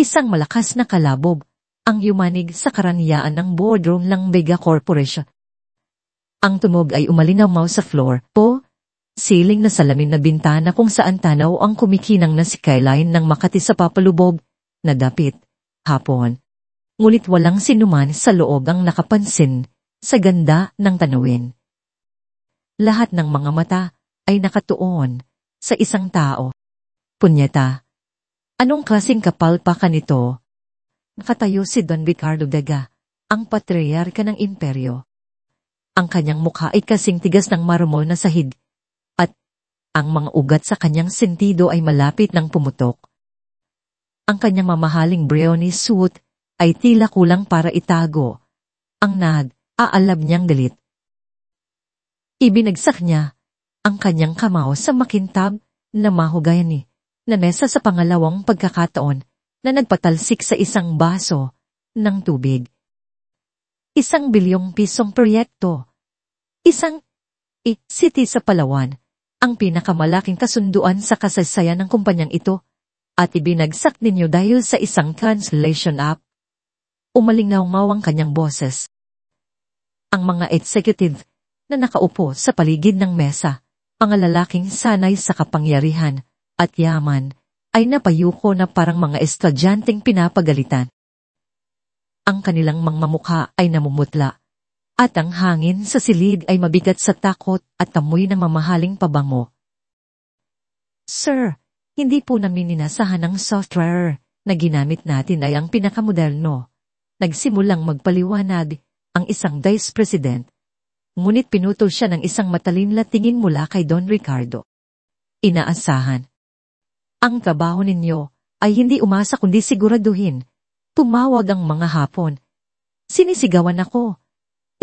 Isang malakas na kalabog ang yumanig sa karangyaan ng boardroom ng Mega Corporation. Ang tunog ay umalinaw sa floor po, siling na salamin na bintana kung saan tanaw ang kumikinang na skyline ng Makati sa papalubog na dapit hapon. Ngunit walang sinuman sa loob ang nakapansin sa ganda ng tanawin. Lahat ng mga mata ay nakatuon sa isang tao. Punyeta, anong klaseng kapalpakan ito? Nakatayo si Don Ricardo Daga, ang patriarka ng imperyo. Ang kanyang mukha ay kasing tigas ng marmol na sahig, at ang mga ugat sa kanyang sentido ay malapit ng pumutok. Ang kanyang mamahaling brownie suit ay tila kulang para itago ang nag-aalab niyang galit. Ibinagsak niya ang kanyang kamao sa makintab na mahogany na mesa sa pangalawang pagkakataon na nagpatalsik sa isang baso ng tubig. 1 bilyong pisong proyekto. Isang city sa Palawan, ang pinakamalaking kasunduan sa kasaysayan ng kumpanyang ito, at ibinagsak ninyo dahil sa isang translation app. Umalingnaw ang kanyang boses. Ang mga executive na nakaupo sa paligid ng mesa, mga lalaking sanay sa kapangyarihan at yaman, ay napayuko na parang mga estudyanteng pinapagalitan. Ang kanilang mga mukha ay namumutla, at ang hangin sa silid ay mabigat sa takot at amoy ng mamahaling pabango. Sir, hindi po namin inasahan ng software na ginamit natin ay ang pinakamoderno. Nagsimulang magpaliwanag ang isang vice president, ngunit pinutol siya ng isang matalin na tingin mula kay Don Ricardo. Inaasahan. Ang trabaho ninyo ay hindi umasa kundi siguraduhin. Tumawag ang mga hapon. Sinisigawan ako.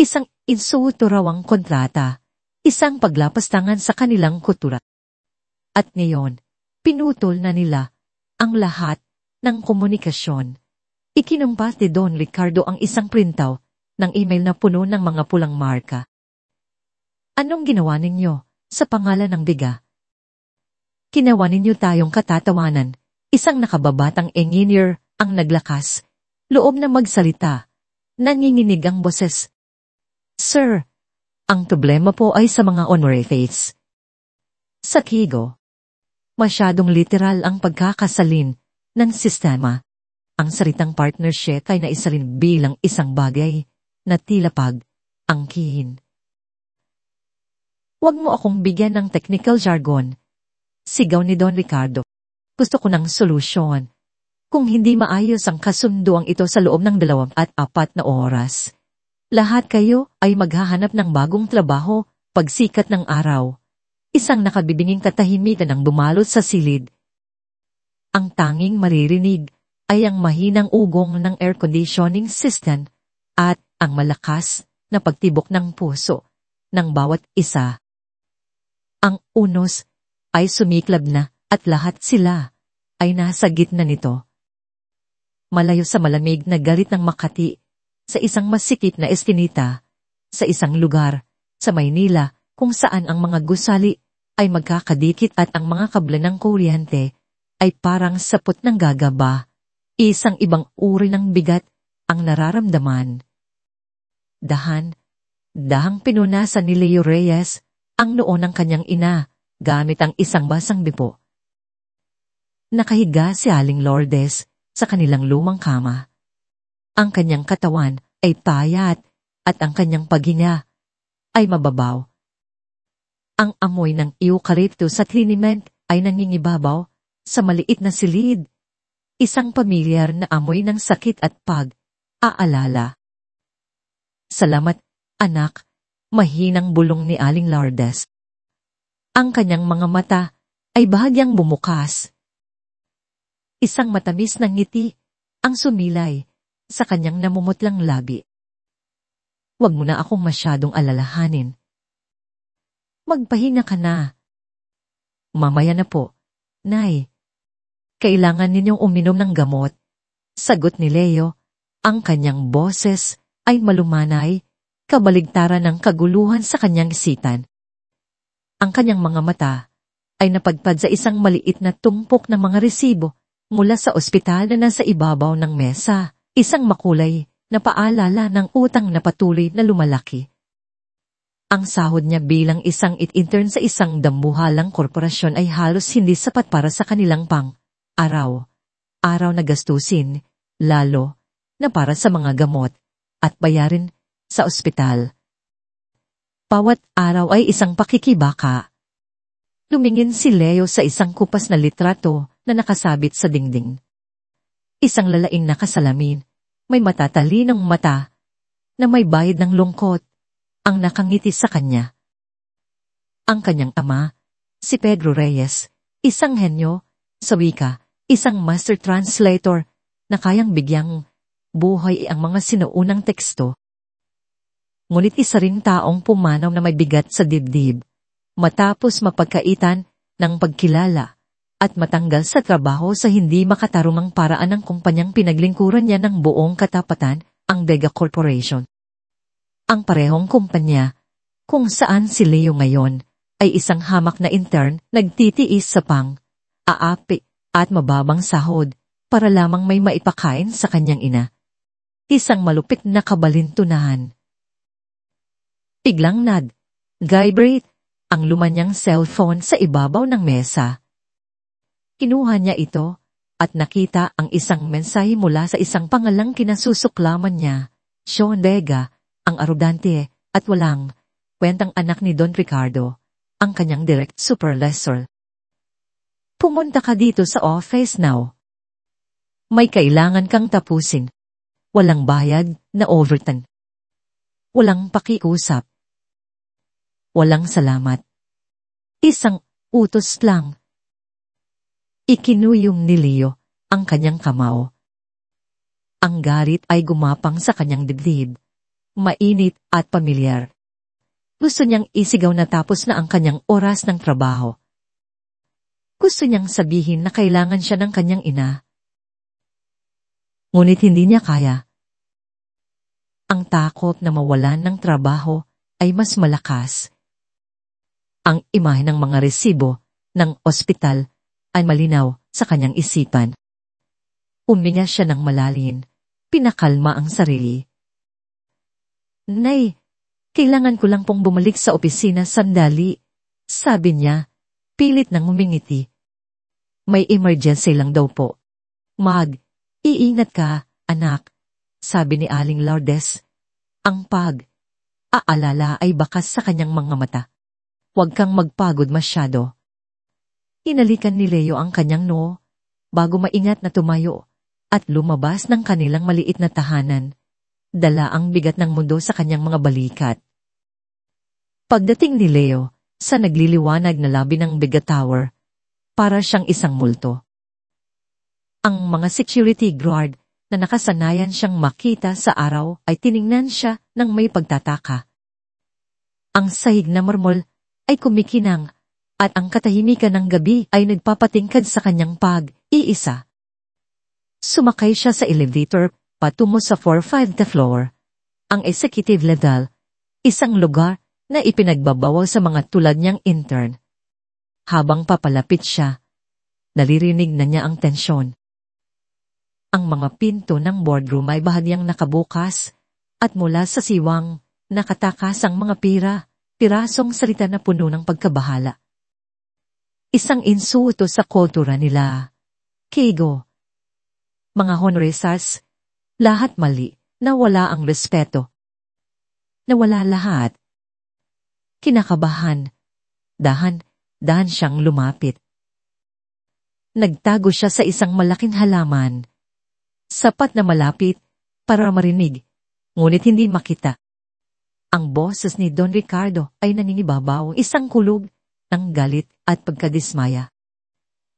Isang insulto raw ang kontrata. Isang paglapastangan sa kanilang kultura. At ngayon, pinutol na nila ang lahat ng komunikasyon. Ikinumpas ni Don Ricardo ang isang printaw ng email na puno ng mga pulang marka. Anong ginawa ninyo sa pangalan ng biga? Ginawa ninyo tayong katatawanan. Isang nakababatang engineer ang naglakas. Loob na magsalita. Nanginginig ang boses. Sir, ang problema po ay sa mga honorifics. Sa Kigo, masyadong literal ang pagkakasalin ng sistema. Ang salitang partnership ay naisalin bilang isang bagay na tila pag-angkin. Huwag mo akong bigyan ng technical jargon. Sigaw ni Don Ricardo. Gusto ko ng solusyon. Kung hindi maayos ang kasunduang ito sa loob ng 24 na oras, lahat kayo ay maghahanap ng bagong trabaho pagsikat ng araw. Isang nakabibinging katahimikan ang bumalot sa silid. Ang tanging maririnig ay ang mahinang ugong ng air conditioning system at ang malakas na pagtibok ng puso ng bawat isa. Ang unos ay sumiklab na at lahat sila ay nasa gitna nito. Malayo sa malamig na galit ng Makati, sa isang masikip na eskinita, sa isang lugar, sa Maynila, kung saan ang mga gusali ay magkakadikit at ang mga kable ng kuryente ay parang sapot ng gagaba, isang ibang uri ng bigat ang nararamdaman. Dahang pinunasan ni Leo Reyes ang noo ng kanyang ina, gamit ang isang basang bipo. Nakahiga si Aling Lourdes sa kanilang lumang kama. Ang kanyang katawan ay payat at ang kanyang paghinga ay mababaw. Ang amoy ng eucalyptus at liniment ay nangingibabaw sa maliit na silid. Isang pamilyar na amoy ng sakit at pag-aalala. Salamat, anak, mahinang bulong ni Aling Lourdes. Ang kanyang mga mata ay bahagyang bumukas. Isang matamis na ngiti ang sumilay sa kanyang namumutlang labi. Huwag mo na akong masyadong alalahanin. Magpahinga ka na. Mamaya na po, Nay. Kailangan ninyong uminom ng gamot. Sagot ni Leo, ang kanyang boses ay malumanay, kabaligtaran ng kaguluhan sa kanyang isipan. Ang kanyang mga mata ay napagpad sa isang maliit na tumpok ng mga resibo Mula sa ospital na nasa ibabaw ng mesa, isang makulay na paalala ng utang na patuloy na lumalaki. Ang sahod niya bilang isang intern sa isang dambuhalang korporasyon ay halos hindi sapat para sa kanilang araw na gastusin, lalo na para sa mga gamot at bayarin sa ospital. Bawat araw ay isang pakikibaka. Lumingin si Leo sa isang kupas na litrato na nakasabit sa dingding. Isang lalaing nakasalamin, may matatalinong mata, na may bayad ng lungkot, ang nakangiti sa kanya. Ang kanyang ama, si Pedro Reyes, isang henyo, sa wika, isang master translator, na kayang bigyang buhay ang mga sinuunang teksto. Ngunit isa ring taong pumanaw na may bigat sa dibdib, matapos mapagkaitan ng pagkilala at matanggal sa trabaho sa hindi makatarungang paraan ng kumpanyang pinaglingkuran niya ng buong katapatan, ang Vega Corporation. Ang parehong kumpanya, kung saan si Leo ngayon, ay isang hamak na intern nagtitiis sa aapi at mababang sahod para lamang may maipakain sa kanyang ina. Isang malupit na kabalintunahan. Biglang vibrate ang lumanyang cellphone sa ibabaw ng mesa. Kinuha niya ito at nakita ang isang mensahe mula sa isang pangalang kinasusuklaman niya, Sean Vega, ang arugante at walang kwentang anak ni Don Ricardo, ang kanyang direct supervisor. Pumunta ka dito sa office now. May kailangan kang tapusin. Walang bayad na overtime. Walang pakiusap. Walang salamat. Isang utos lang. Ikinuyong ni Leo ang kanyang kamao. Ang galit ay gumapang sa kanyang dibdib. Mainit at pamilyar. Gusto niyang isigaw na tapos na ang kanyang oras ng trabaho. Gusto niyang sabihin na kailangan siya ng kanyang ina. Ngunit hindi niya kaya. Ang takot na mawalan ng trabaho ay mas malakas. Ang imahe ng mga resibo ng ospital ay malinaw sa kanyang isipan. Huminga siya ng malalim, pinakalma ang sarili. Nay, kailangan ko lang pong bumalik sa opisina sandali, sabi niya, pilit nang umingiti. May emergency lang daw po. Iingat ka, anak, sabi ni Aling Lourdes. Ang aalala ay bakas sa kanyang mga mata. Huwag kang magpagod masyado. Hinalikan ni Leo ang kanyang noo, bago maingat na tumayo, at lumabas ng kanilang maliit na tahanan. Dala ang bigat ng mundo sa kanyang mga balikat. Pagdating ni Leo, sa nagliliwanag na labi ng Vega Tower, para siyang isang multo. Ang mga security guard na nakasanayan siyang makita sa araw ay tiningnan siya ng may pagtataka. Ang sahig na marmol ay kumikinang at ang katahimikan ng gabi ay nagpapatingkad sa kanyang pag-iisa. Sumakay siya sa elevator patungo sa 4th floor. Ang executive level, isang lugar na ipinagbabawal sa mga tulad niyang intern. Habang papalapit siya, naririnig na niya ang tensyon. Ang mga pinto ng boardroom ay bahagyang nakabukas at mula sa siwang nakatakas ang mga pirasong salita na puno ng pagkabahala. Isang insulto sa kultura nila. Kigo. Mga honoristas, lahat mali, nawala ang respeto. Nawala lahat. Kinakabahan. Dahan siyang lumapit. Nagtago siya sa isang malaking halaman. Sapat na malapit para marinig, ngunit hindi makita. Ang boses ni Don Ricardo ay nangingibabaw, isang kulog ng galit at pagkadismaya.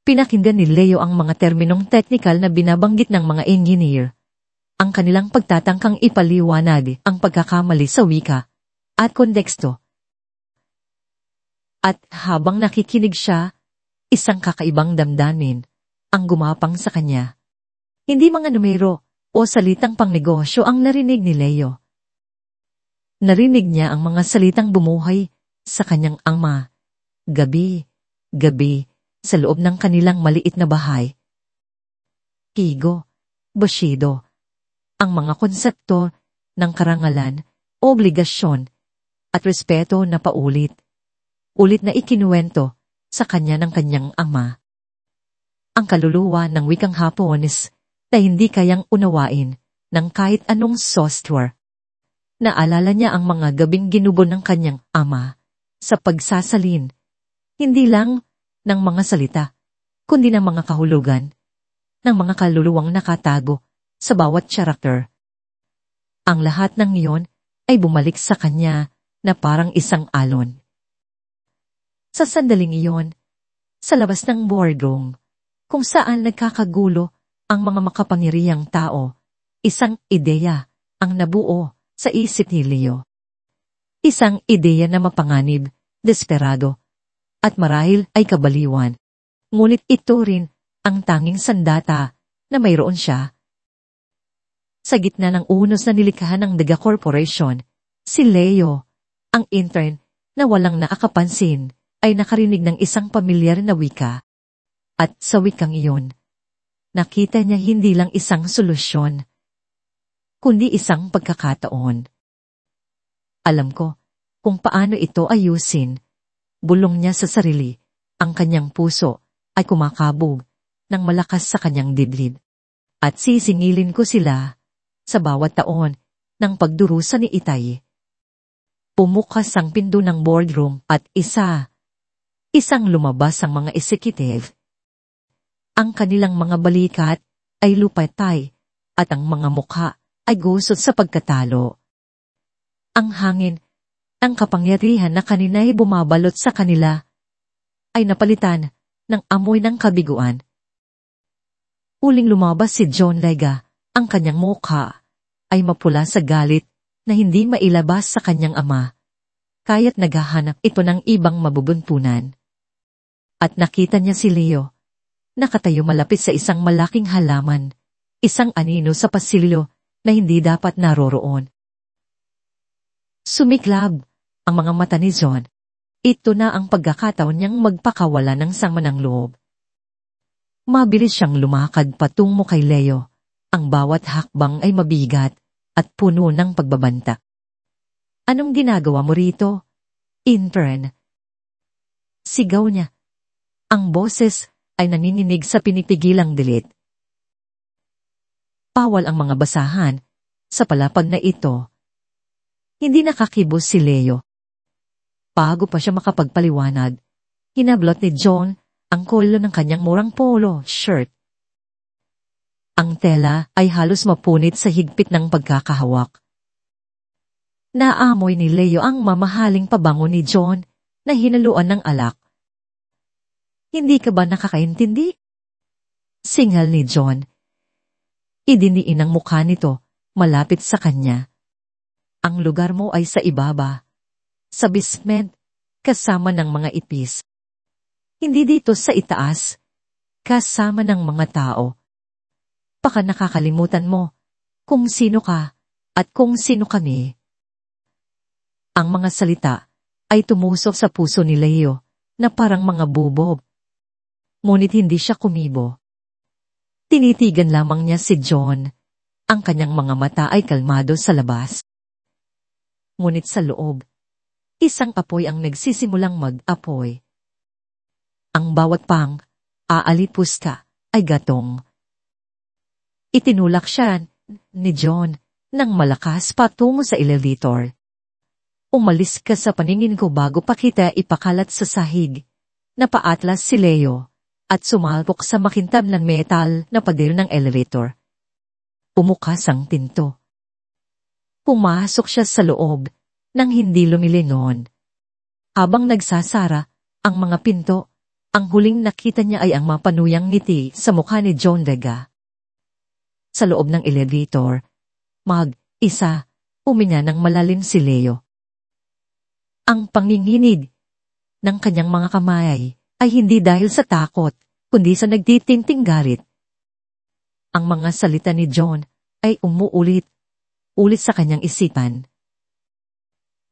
Pinakinggan ni Leo ang mga terminong teknikal na binabanggit ng mga engineer. Ang kanilang pagtatangkang ipaliwanag ang pagkakamali sa wika at konteksto. At habang nakikinig siya, isang kakaibang damdamin ang gumapang sa kanya. Hindi mga numero o salitang pangnegosyo ang narinig ni Leo. Narinig niya ang mga salitang bumuhay sa kanyang ama, gabi, sa loob ng kanilang maliit na bahay. Kigo, Bushido. Ang mga konsepto ng karangalan, obligasyon, at respeto na paulit-ulit na ikinuwento sa kanya ng kanyang ama. Ang kaluluwa ng wikang Hapones na hindi kayang unawain ng kahit anong software. Naalala niya ang mga gabing ginubo ng kanyang ama sa pagsasalin, hindi lang ng mga salita, kundi ng mga kahulugan, ng mga kaluluwang nakatago sa bawat character. Ang lahat ng iyon ay bumalik sa kanya na parang isang alon. Sa sandaling iyon, sa labas ng boardroom, kung saan nagkakagulo ang mga makapangyarihang tao, isang ideya ang nabuo sa isip ni Leo. Isang ideya na mapanganib, desperado, at marahil ay kabaliwan. Ngunit ito rin ang tanging sandata na mayroon siya. Sa gitna ng unos na nilikhahan ng Dega Corporation, si Leo, ang intern na walang nakakapansin, ay nakarinig ng isang pamilyar na wika. At sa wikang iyon, nakita niya hindi lang isang solusyon, kundi isang pagkakataon. Alam ko kung paano ito ayusin. Bulong niya sa sarili, ang kanyang puso ay kumakabog ng malakas sa kanyang dibdib. At sisingilin ko sila sa bawat taon ng pagdurusa ni Itay. Pumukas ang pinto ng boardroom at isang lumabas ang mga executive. Ang kanilang mga balikat ay lupatay at ang mga mukha ay gusot sa pagkatalo. Ang hangin, ang kapangyarihan na kanina'y bumabalot sa kanila, ay napalitan ng amoy ng kabiguan. Uling lumabas si John Lega, ang kanyang mukha ay mapula sa galit na hindi mailabas sa kanyang ama, kaya't naghahanap ito ng ibang mabubuntunan. At nakita niya si Leo, nakatayo malapit sa isang malaking halaman, isang anino sa pasilyo na hindi dapat naroroon. Sumiklab ang mga mata ni John. Ito na ang pagkakataon niyang magpakawala ng sama ng loob. Mabilis siyang lumakad patungo kay Leo. Ang bawat hakbang ay mabigat at puno ng pagbabanta. Anong ginagawa mo rito, intern? Sigaw niya. Ang boses ay nanininig sa pinipigilang dilit. Bawal ang mga basahan sa palapag na ito. Hindi nakakibos si Leo. Bago pa siya makapagpaliwanag, hinablot ni John ang kolyo ng kanyang murang polo shirt. Ang tela ay halos mapunit sa higpit ng pagkakahawak. Naamoy ni Leo ang mamahaling pabango ni John na hinaluan ng alak. Hindi ka ba nakakaintindi? Singal ni John. Idiniin ang mukha nito malapit sa kanya. Ang lugar mo ay sa ibaba, sa basement, kasama ng mga ipis. Hindi dito sa itaas, kasama ng mga tao. Baka nakakalimutan mo kung sino ka at kung sino kami. Ang mga salita ay tumusok sa puso ni Leo na parang mga bubob. Ngunit hindi siya kumibo. Tinitigan lamang niya si John. Ang kanyang mga mata ay kalmado sa labas. Ngunit sa loob, isang apoy ang nagsisimulang mag-apoy. Ang bawat aalipus ka, ay gatong. Itinulak siya ni John ng malakas patungo sa elevator. Umalis ka sa paningin ko bago pa kita ipakalat sa sahig. Napaatlas si Leo at sumalpok sa makintab ng metal na pader ng elevator. Pumukas ang pinto. Pumasok siya sa loob nang hindi lumilingon. Habang nagsasara ang mga pinto, ang huling nakita niya ay ang mapanuyang ngiti sa mukha ni John Lega. Sa loob ng elevator, mag-isa, huminga ng malalim si Leo. Ang panginginig ng kanyang mga kamay ay hindi dahil sa takot, kundi sa nagtitinting galit. Ang mga salita ni John ay umuulit sa kanyang isipan.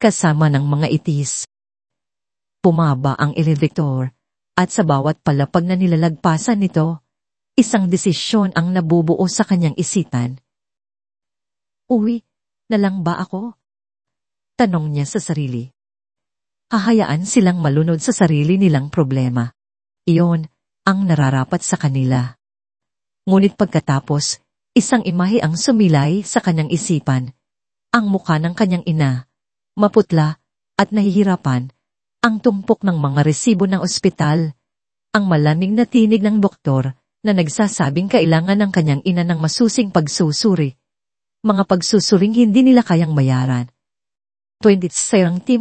Kasama ng mga itis. Pumaba ang elevator at sa bawat palapag na nilalagpasan nito, Isang desisyon ang nabubuo sa kanyang isipan. Uwi na lang ba ako? Tanong niya sa sarili. Hahayaan silang malunod sa sarili nilang problema. Iyon ang nararapat sa kanila. Ngunit pagkatapos, isang imahe ang sumilay sa kanyang isipan. Ang mukha ng kanyang ina, maputla at nahihirapan, ang tumpok ng mga resibo ng ospital, ang malamig na tinig ng doktor na nagsasabing kailangan ng kanyang ina ng masusing pagsusuri. Mga pagsusuring hindi nila kayang bayaran. 20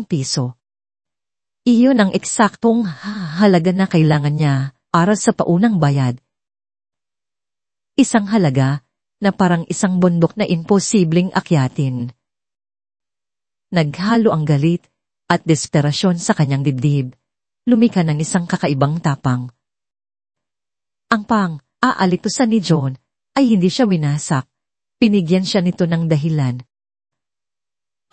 piso. Iyon ang eksaktong halaga na kailangan niya para sa paunang bayad. Isang halaga na parang isang bundok na imposibleng akyatin. Naghalo ang galit at desperasyon sa kanyang dibdib. Lumika ng isang kakaibang tapang. Ang pang-aalitusan ni John ay hindi siya winasak. Pinigyan siya nito ng dahilan.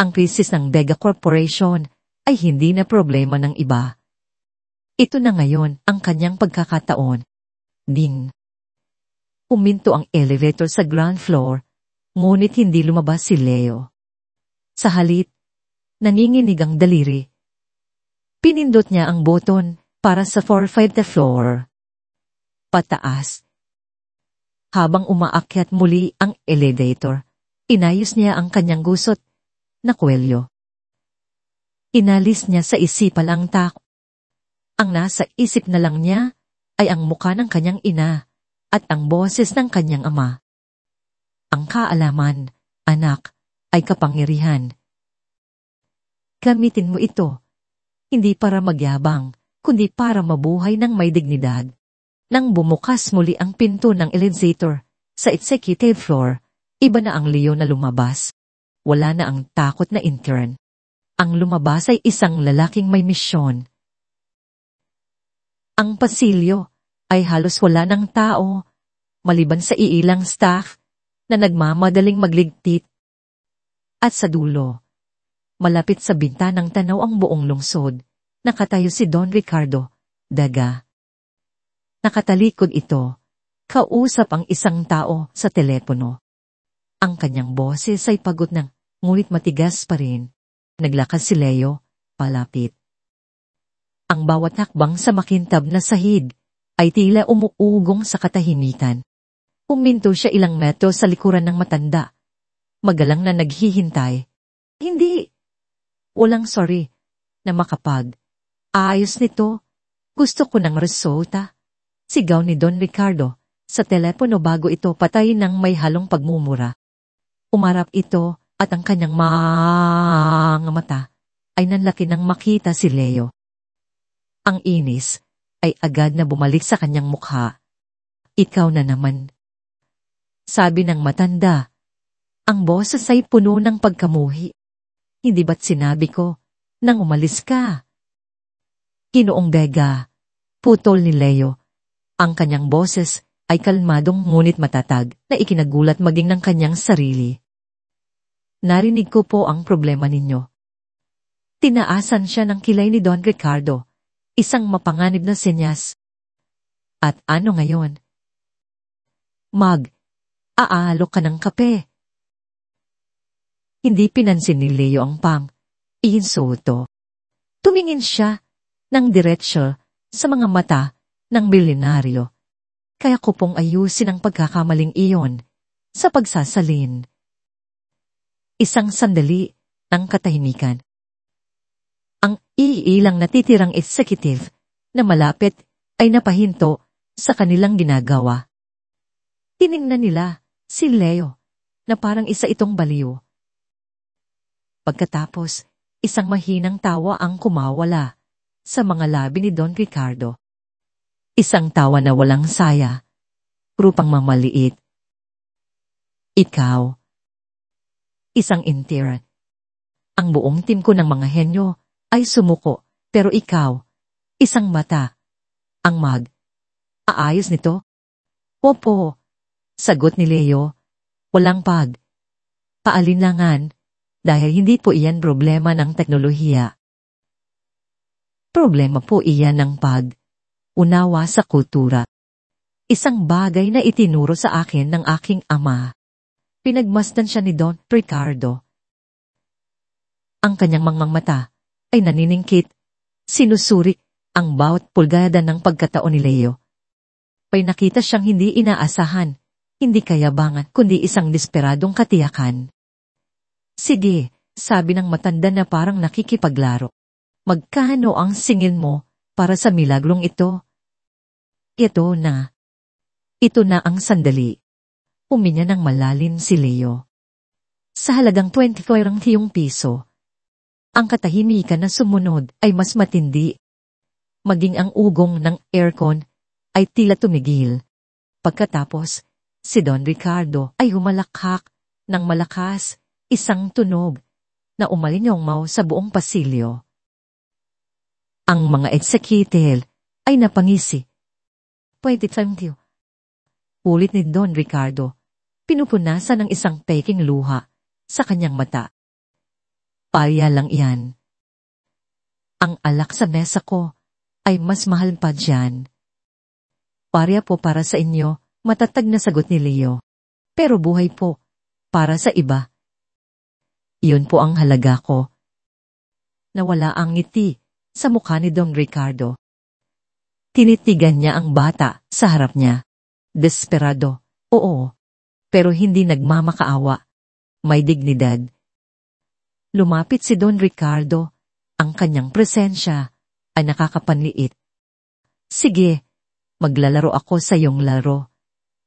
Ang krisis ng Vega Corporation ay hindi na problema ng iba. Ito na ngayon ang kanyang pagkakataon. Ding. Uminto ang elevator sa ground floor, ngunit hindi lumabas si Leo. Sa halip, nanginginig ang daliri. Pinindot niya ang button para sa 4-5 floor. Pataas. Habang umaakyat muli ang elevator, inayos niya ang kanyang gusot na kwelyo. Inalis niya sa isipan ang Ang nasa isip na lang niya ay ang mukha ng kanyang ina at ang boses ng kanyang ama. Ang kaalaman, anak, ay kapangyarihan. Gamitin mo ito, hindi para magyabang, kundi para mabuhay ng may dignidad. Nang bumukas muli ang pinto ng elevator sa executive floor, iba na ang Leo na lumabas. Wala na ang takot na intern. Ang lumabas ay isang lalaking may misyon. Ang pasilyo ay halos wala ng tao, maliban sa iilang staff na nagmamadaling magligpit. At sa dulo, malapit sa bintanang tanaw ang buong lungsod, nakatayo si Don Ricardo, daga. Nakatalikod ito, kausap ang isang tao sa telepono. Ang kanyang boses ay pagod ng, ngunit matigas pa rin. Naglakas si Leo, palapit. Ang bawat hakbang sa makintab na sahig ay tila umuugong sa katahimikan. Huminto siya ilang metro sa likuran ng matanda. Magalang na naghihintay. Hindi. Walang sorry na makapag. Ayos nito. Gusto ko ng resulta. Sigaw ni Don Ricardo sa telepono bago ito patayin ng may halong pagmumura. Umarap ito at ang kanyang mga mata ay nanlaki nang makita si Leo. Ang inis ay agad na bumalik sa kanyang mukha. Ikaw na naman. Sabi ng matanda, ang boses ay puno ng pagkamuhi. Hindi ba't sinabi ko nang umalis ka? Ginoong Vega, putol ni Leo. Ang kanyang boses ay kalmadong ngunit matatag na ikinagulat maging ng kanyang sarili. Narinig ko po ang problema ninyo. Tinaasan siya ng kilay ni Don Ricardo, isang mapanganib na senyas. At ano ngayon? Aalok ka ng kape. Hindi pinansin ni Leo ang insulto. Tumingin siya ng diretsyo sa mga mata ng milyonaryo. Kaya ko pong ayusin ang pagkakamaling iyon sa pagsasalin. Isang sandali ng katahimikan. Ang iilang natitirang executive na malapit ay napahinto sa kanilang ginagawa. Tiningnan nila si Leo na parang isa itong baliw. Pagkatapos, isang mahinang tawa ang kumawala sa mga labi ni Don Ricardo. Isang tawa na walang saya, rupang mamaliit. Ikaw. Isang intern. Ang buong team ko ng mga henyo ay sumuko, pero ikaw, isang mata. Ang aayos nito? Opo, sagot ni Leo. Walang paalinlangan, dahil hindi po iyan problema ng teknolohiya. Problema po iyan ng unawa sa kultura. isang bagay na itinuro sa akin ng aking ama. Pinagmasdan siya ni Don Ricardo. Ang kanyang mga mata ay naniningkit, sinusuri ang bawat pulgada ng pagkataon ni Leo. May nakita siyang hindi inaasahan, hindi kayabangan kundi isang desperadong katiyakan. Sige, sabi ng matanda na parang nakikipaglaro. Magkano ang singil mo para sa milagrong ito? Ito na. Ito na ang sandali. Uminya ng malalim si Leo. Sa halagang 24 piso. Ang katahimikan na sumunod ay mas matindi. Maging ang ugong ng aircon ay tila tumigil. Pagkatapos, si Don Ricardo ay humalakhak ng malakas, isang tunog na umalinyongmaw sa buong pasilyo. Ang mga executive ay napangisi. Thank you. Ulit ni Don Ricardo, pinupunasan ng isang peking luha sa kanyang mata. Palya lang iyan. Ang alak sa mesa ko ay mas mahal pa dyan. Parya po para sa inyo, matatag na sagot ni Leo. Pero buhay po, para sa iba. Iyon po ang halaga ko. Nawala ang ngiti sa mukha ni Don Ricardo. Tinitigan niya ang bata sa harap niya. Desperado, oo. Pero hindi nagmamakaawa. May dignidad. Lumapit si Don Ricardo. Ang kanyang presensya ay nakakapanliit. Sige, maglalaro ako sa iyong laro.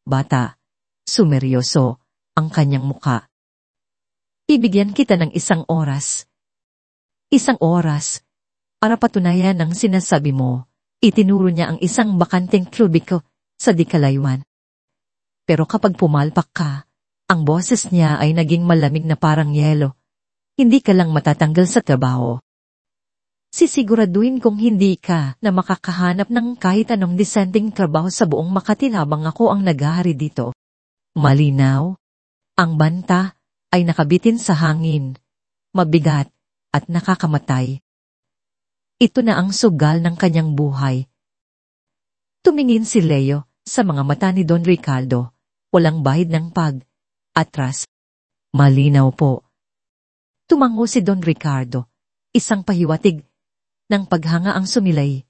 Bata, sumeryoso ang kanyang muka. Ibigyan kita ng isang oras. Isang oras para patunayan ang sinasabi mo. Itinuro niya ang isang bakanteng kubiko sa dikalaywan. Pero kapag pumalpak ka, ang boses niya ay naging malamig na parang yelo. Hindi ka lang matatanggal sa trabaho. Sisiguraduhin kong hindi ka na makakahanap ng kahit anong disenteng trabaho sa buong Makati habang ako ang naghahari dito. Malinaw? Ang banta ay nakabitin sa hangin, mabigat at nakakamatay. Ito na ang sugal ng kanyang buhay. Tumingin si Leo sa mga mata ni Don Ricardo, walang bahid ng pag-atras. Malinaw po. Tumango si Don Ricardo, isang pahiwatig ng paghanga ang sumilay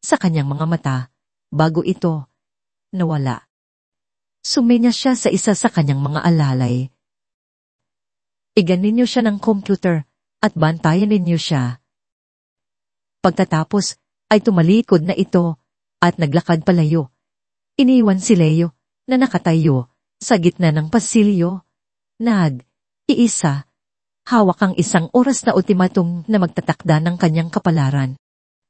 sa kanyang mga mata bago ito nawala. Sumenya siya sa isa sa kanyang mga alalay. Iganin niyo siya ng computer at bantayan ninyo siya. Pagtatapos ay tumalikod na ito at naglakad palayo. Iniwan si Leo na nakatayo sa gitna ng pasilyo. Iisa, hawak ang isang oras na ultimatum na magtatakda ng kanyang kapalaran.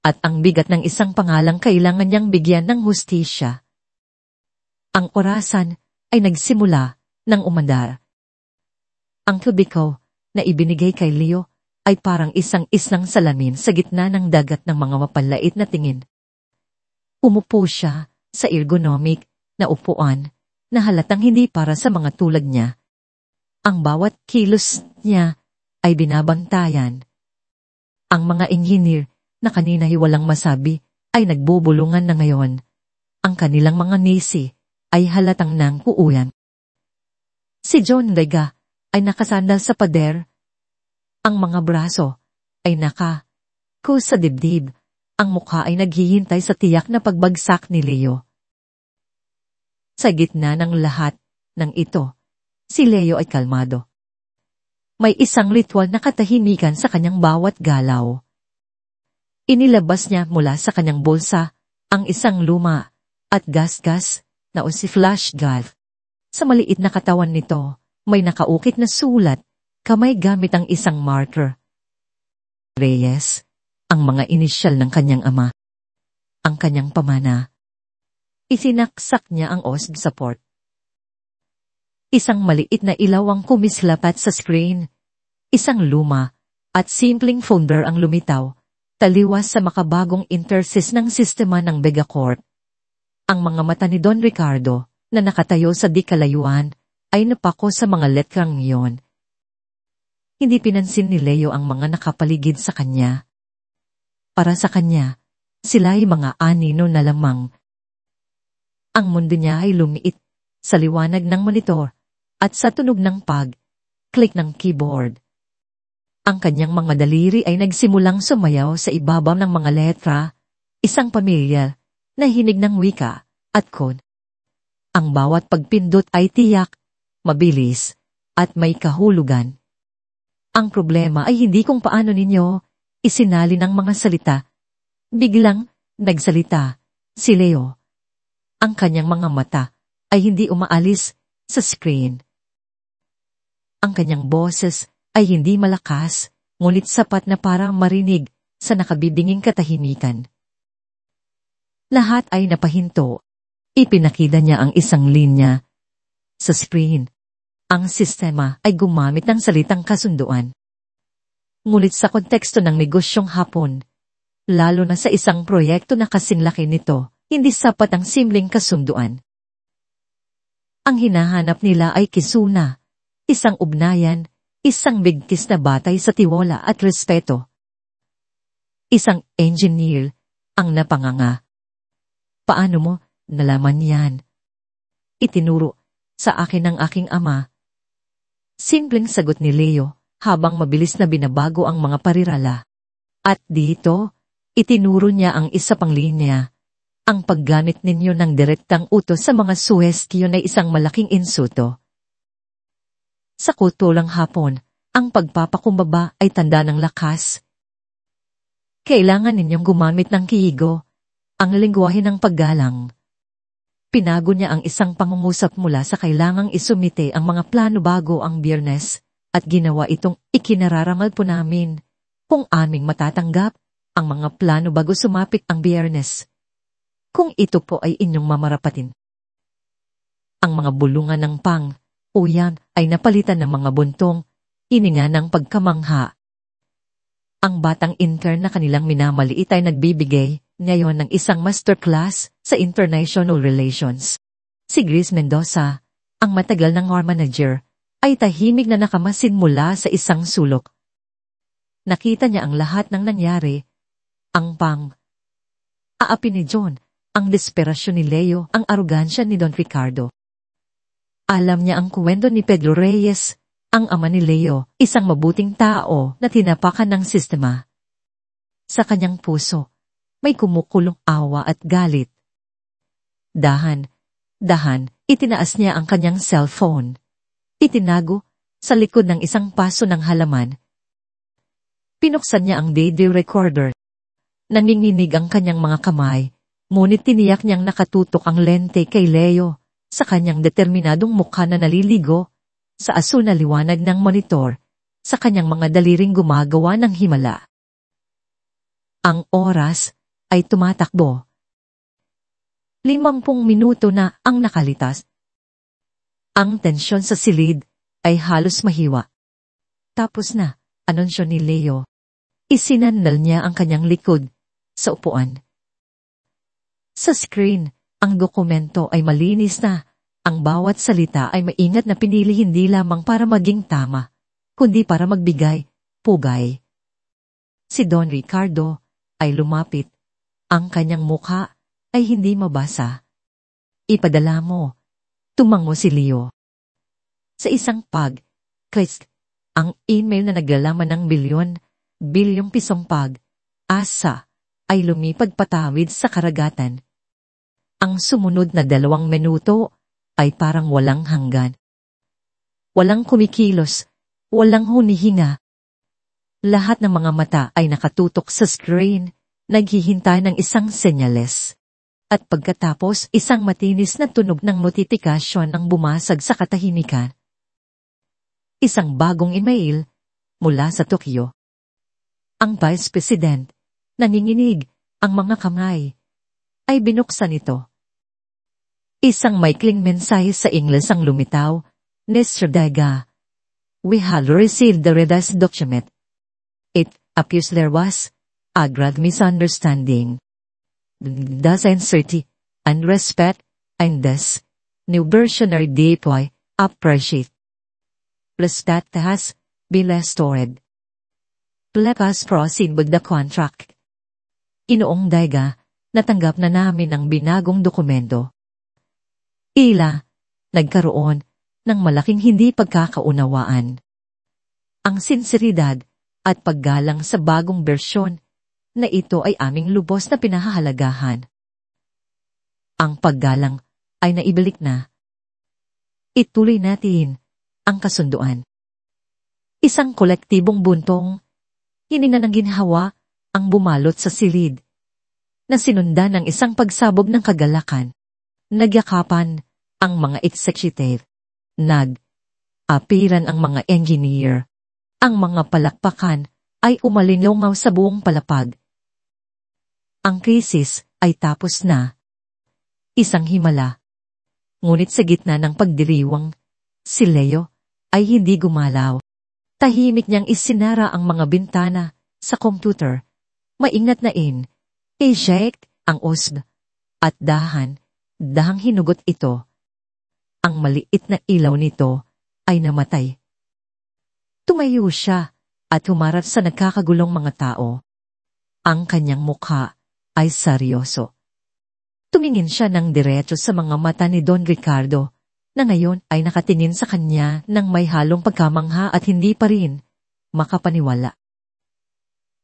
At ang bigat ng isang pangalang kailangan niyang bigyan ng hustisya. Ang orasan ay nagsimula ng umandar. Ang kubiko na ibinigay kay Leo ay parang isang islang salamin sa gitna ng dagat ng mga mapanlait na tingin. Umupo siya sa ergonomic na upuan na halatang hindi para sa mga tulad niya. Ang bawat kilos niya ay binabantayan. Ang mga engineer na kanina'y walang masabi ay nagbubulungan na ngayon. Ang kanilang mga nisi ay halatang nang kuuyan. Si John Rega ay nakasandal sa pader. Ang mga braso ay sa dibdib. Ang mukha ay naghihintay sa tiyak na pagbagsak ni Leo. Sa gitna ng lahat ng ito, si Leo ay kalmado. May isang ritual na katahimikan sa kanyang bawat galaw. Inilabas niya mula sa kanyang bulsa ang isang luma at gasgas na si flash drive. Sa maliit na katawan nito, may nakaukit na sulat, kamay gamit ang isang marker. Reyes, ang mga inisyal ng kanyang ama. Ang kanyang pamana. Isinaksak niya ang OSD support. Isang maliit na ilaw ang kumislapat sa screen. Isang luma at simpleng phone bar ang lumitaw, taliwas sa makabagong interface ng sistema ng Megacorp. Ang mga mata ni Don Ricardo, na nakatayo sa di kalayuan, ay napako sa mga letrang iyon. Hindi pinansin ni Leo ang mga nakapaligid sa kanya. Para sa kanya, sila ay mga anino na lamang. Ang mundo niya ay lumiit sa liwanag ng monitor at sa tunog ng pag-click ng keyboard. Ang kanyang mga daliri ay nagsimulang sumayaw sa ibabaw ng mga letra, isang pamilya na hinig ng wika at code. Ang bawat pagpindot ay tiyak, mabilis, at may kahulugan. Ang problema ay hindi kung paano ninyo isinalin ang mga salita. Biglang nagsalita si Leo. Ang kanyang mga mata ay hindi umaalis sa screen. Ang kanyang boses ay hindi malakas, ngunit sapat na parang marinig sa nakabibinging katahimikan. Lahat ay napahinto. Ipinakita niya ang isang linya sa screen. Ang sistema ay gumamit ng salitang kasunduan. Ngunit sa konteksto ng negosyong Hapon, lalo na sa isang proyekto na kasing laki nito, hindi sapat ang simpleng kasunduan. Ang hinahanap nila ay kisuna, isang ugnayan, isang bigkis na batay sa tiwala at respeto. Isang engineer ang napanganga. Paano mo nalaman yan? Itinuro sa akin ng aking ama. Simpleng sagot ni Leo habang mabilis na binabago ang mga parirala. At dito, itinuro niya ang isa pang linya. Ang paggamit ninyo ng direktang utos sa mga suhestyon ay isang malaking insulto. Sa kulturang Hapon, ang pagpapakumbaba ay tanda ng lakas. Kailangan ninyong gumamit ng kihigo, ang lengguwahe ng paggalang. Pinago niya ang isang pangungusap mula sa kailangang isumite ang mga plano bago ang Biyernes at ginawa itong ikinararamal po namin kung aming matatanggap ang mga plano bago sumapit ang Biyernes. Kung ito po ay inyong mamarapatin. Ang mga bulungan ng uyan ay napalitan ng mga buntong hininga ng pagkamangha. Ang batang intern na kanilang minamaliit ay nagbibigay ngayon ng isang masterclass sa International Relations. Si Grace Mendoza, ang matagal ng war manager, ay tahimik na nakamasin mula sa isang sulok. Nakita niya ang lahat ng nangyari. Ang aapi ni John, ang desperasyon ni Leo, ang arogansya ni Don Ricardo. Alam niya ang kwento ni Pedro Reyes, ang ama ni Leo, isang mabuting tao na tinapakan ng sistema. Sa kanyang puso, may kumukulong awa at galit. Dahan, itinaas niya ang kanyang cellphone. Itinago sa likod ng isang paso ng halaman. Pinuksan niya ang video recorder. Nanginginig ang kanyang mga kamay, ngunit tiniyak niyang nakatutok ang lente kay Leo sa kanyang determinadong mukha na naliligo sa asul na liwanag ng monitor, sa kanyang mga daliring gumagawa ng himala. Ang oras ay tumatakbo. 50 minuto na ang nakalitas. Ang tensyon sa silid ay halos mahiwa. Tapos na, anunsyo ni Leo. Isinandal niya ang kanyang likod sa upuan. Sa screen, ang dokumento ay malinis na. Ang bawat salita ay maingat na pinili hindi lamang para maging tama, kundi para magbigay pugay. Si Don Ricardo ay lumapit. Ang kanyang mukha ay hindi mabasa. Ipadala mo. Tumango si Leo. Sa isang click, ang email na naglalaman ng bilyong pisong asa ay lumipad patawid sa karagatan. Ang sumunod na 2 minuto ay parang walang hanggan. Walang kumikilos, walang hunihinga. Lahat ng mga mata ay nakatutok sa screen, naghihintay ng isang senyales. At pagkatapos isang matinis na tunog ng notifikasyon ang bumasag sa katahimikan. Isang bagong email mula sa Tokyo. Ang Vice President, nanginginig, ang mga kamay, ay binuksan ito. Isang maikling mensahe sa Ingles ang lumitaw, Mr. Daga. We have received the revised document. It appears there was a grave misunderstanding. The sincerity and respect and this new versionary deploy appreciate. Respect has been restored. Let us proceed with the contract. Inoong Daga, natanggap na namin ang binagong dokumento. Nagkaroon ng malaking hindi pagkakaunawaan. Ang sinseridad at paggalang sa bagong bersyon na ito ay aming lubos na pinahahalagahan. Ang paggalang ay naibalik na. Ituloy natin ang kasunduan. Isang kolektibong buntong, hininga ng ginhawa ang bumalot sa silid, na sinundan ng isang pagsabog ng kagalakan. Nagyakapan ang mga executive. Nag-apiran ang mga engineer. Ang mga palakpakan ay umalinlongaw sa buong palapag. Ang krisis ay tapos na. Isang himala. Ngunit sa gitna ng pagdiriwang, si Leo ay hindi gumalaw. Tahimik niyang isinara ang mga bintana sa computer. Maingat na eject ang USB at dahang hinugot ito. Ang maliit na ilaw nito ay namatay. Tumayo siya at humarap sa nagkakagulong mga tao. Ang kanyang mukha ay seryoso. Tumingin siya ng diretso sa mga mata ni Don Ricardo, na ngayon ay nakatingin sa kanya ng may halong pagkamangha at hindi pa rin makapaniwala.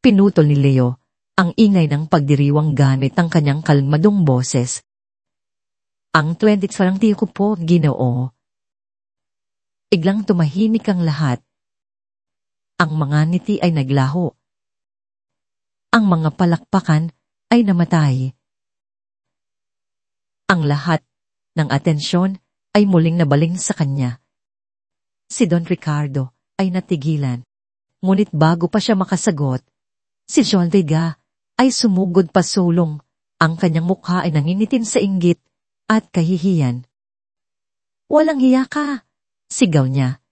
Pinutol ni Leo ang ingay ng pagdiriwang gamit ang kanyang kalmadong boses. Ang 20 ko po, Ginoo. Biglang tumahimik ang lahat. Ang mga ngiti ay naglaho. Ang mga palakpakan ay namatay. Ang lahat ng atensyon ay muling nabaling sa kanya. Si Don Ricardo ay natigilan. Ngunit bago pa siya makasagot, si John Vega ay sumugod pa sulong. Ang kanyang mukha ay nangingitin sa inggit at kahihiyan. Walang hiya ka, sigaw niya.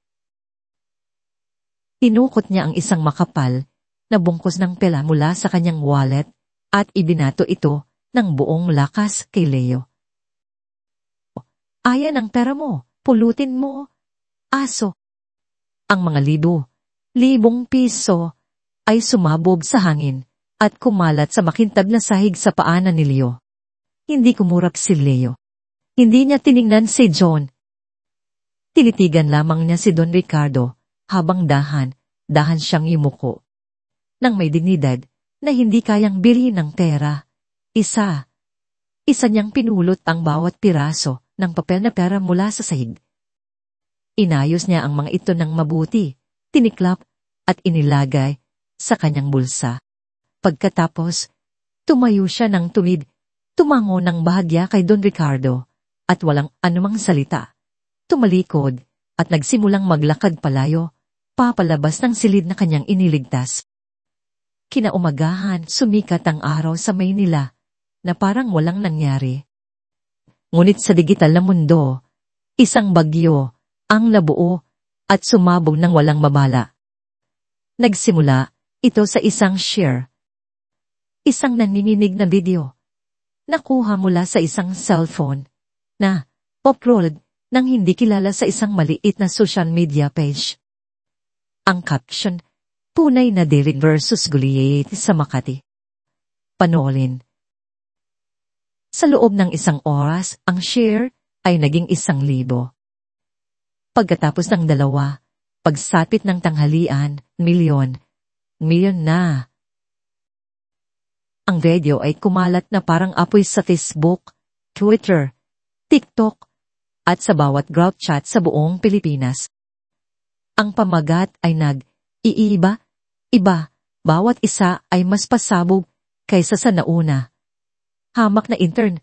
Tinukot niya ang isang makapal na bungkos ng pela mula sa kanyang wallet at ibinato ito ng buong lakas kay Leo. Ayan ang pera mo, pulutin mo, aso. Ang mga libong piso ay sumabog sa hangin at kumalat sa makintab na sahig sa paanan ni Leo. Hindi kumurap si Leo. Hindi niya tiningnan si John. Tinitigan lamang niya si Don Ricardo habang dahan siyang yumuko. Nang may dignidad na hindi kayang bilhin ng pera, isa niyang pinulot ang bawat piraso ng papel na pera mula sa sahig. Inayos niya ang mga ito ng mabuti, tiniklap at inilagay sa kanyang bulsa. Pagkatapos, tumayo siya ng tuwid, tumango ng bahagya kay Don Ricardo at walang anumang salita. Tumalikod at nagsimulang maglakad palayo, papalabas ng silid na kanyang iniligtas. Kinaumagahan, sumikat ang araw sa Maynila na parang walang nangyari. Ngunit sa digital na mundo, isang bagyo ang nabuo at sumabog ng walang babala. Nagsimula ito sa isang share. Isang nanginginig na video. Nakuha mula sa isang cellphone na upload ng hindi kilala sa isang maliit na social media page. Ang caption, Punay na David versus Goliath sa Makati. Panoorin. Sa loob ng isang oras, ang share ay naging 1,000. Pagkatapos ng 2, pagsapit ng tanghalian, milyon na. Ang video ay kumalat na parang apoy sa Facebook, Twitter, TikTok, at sa bawat group chat sa buong Pilipinas. Ang pamagat ay iba, bawat isa ay mas pasabog kaysa sa nauna. Hamak na intern,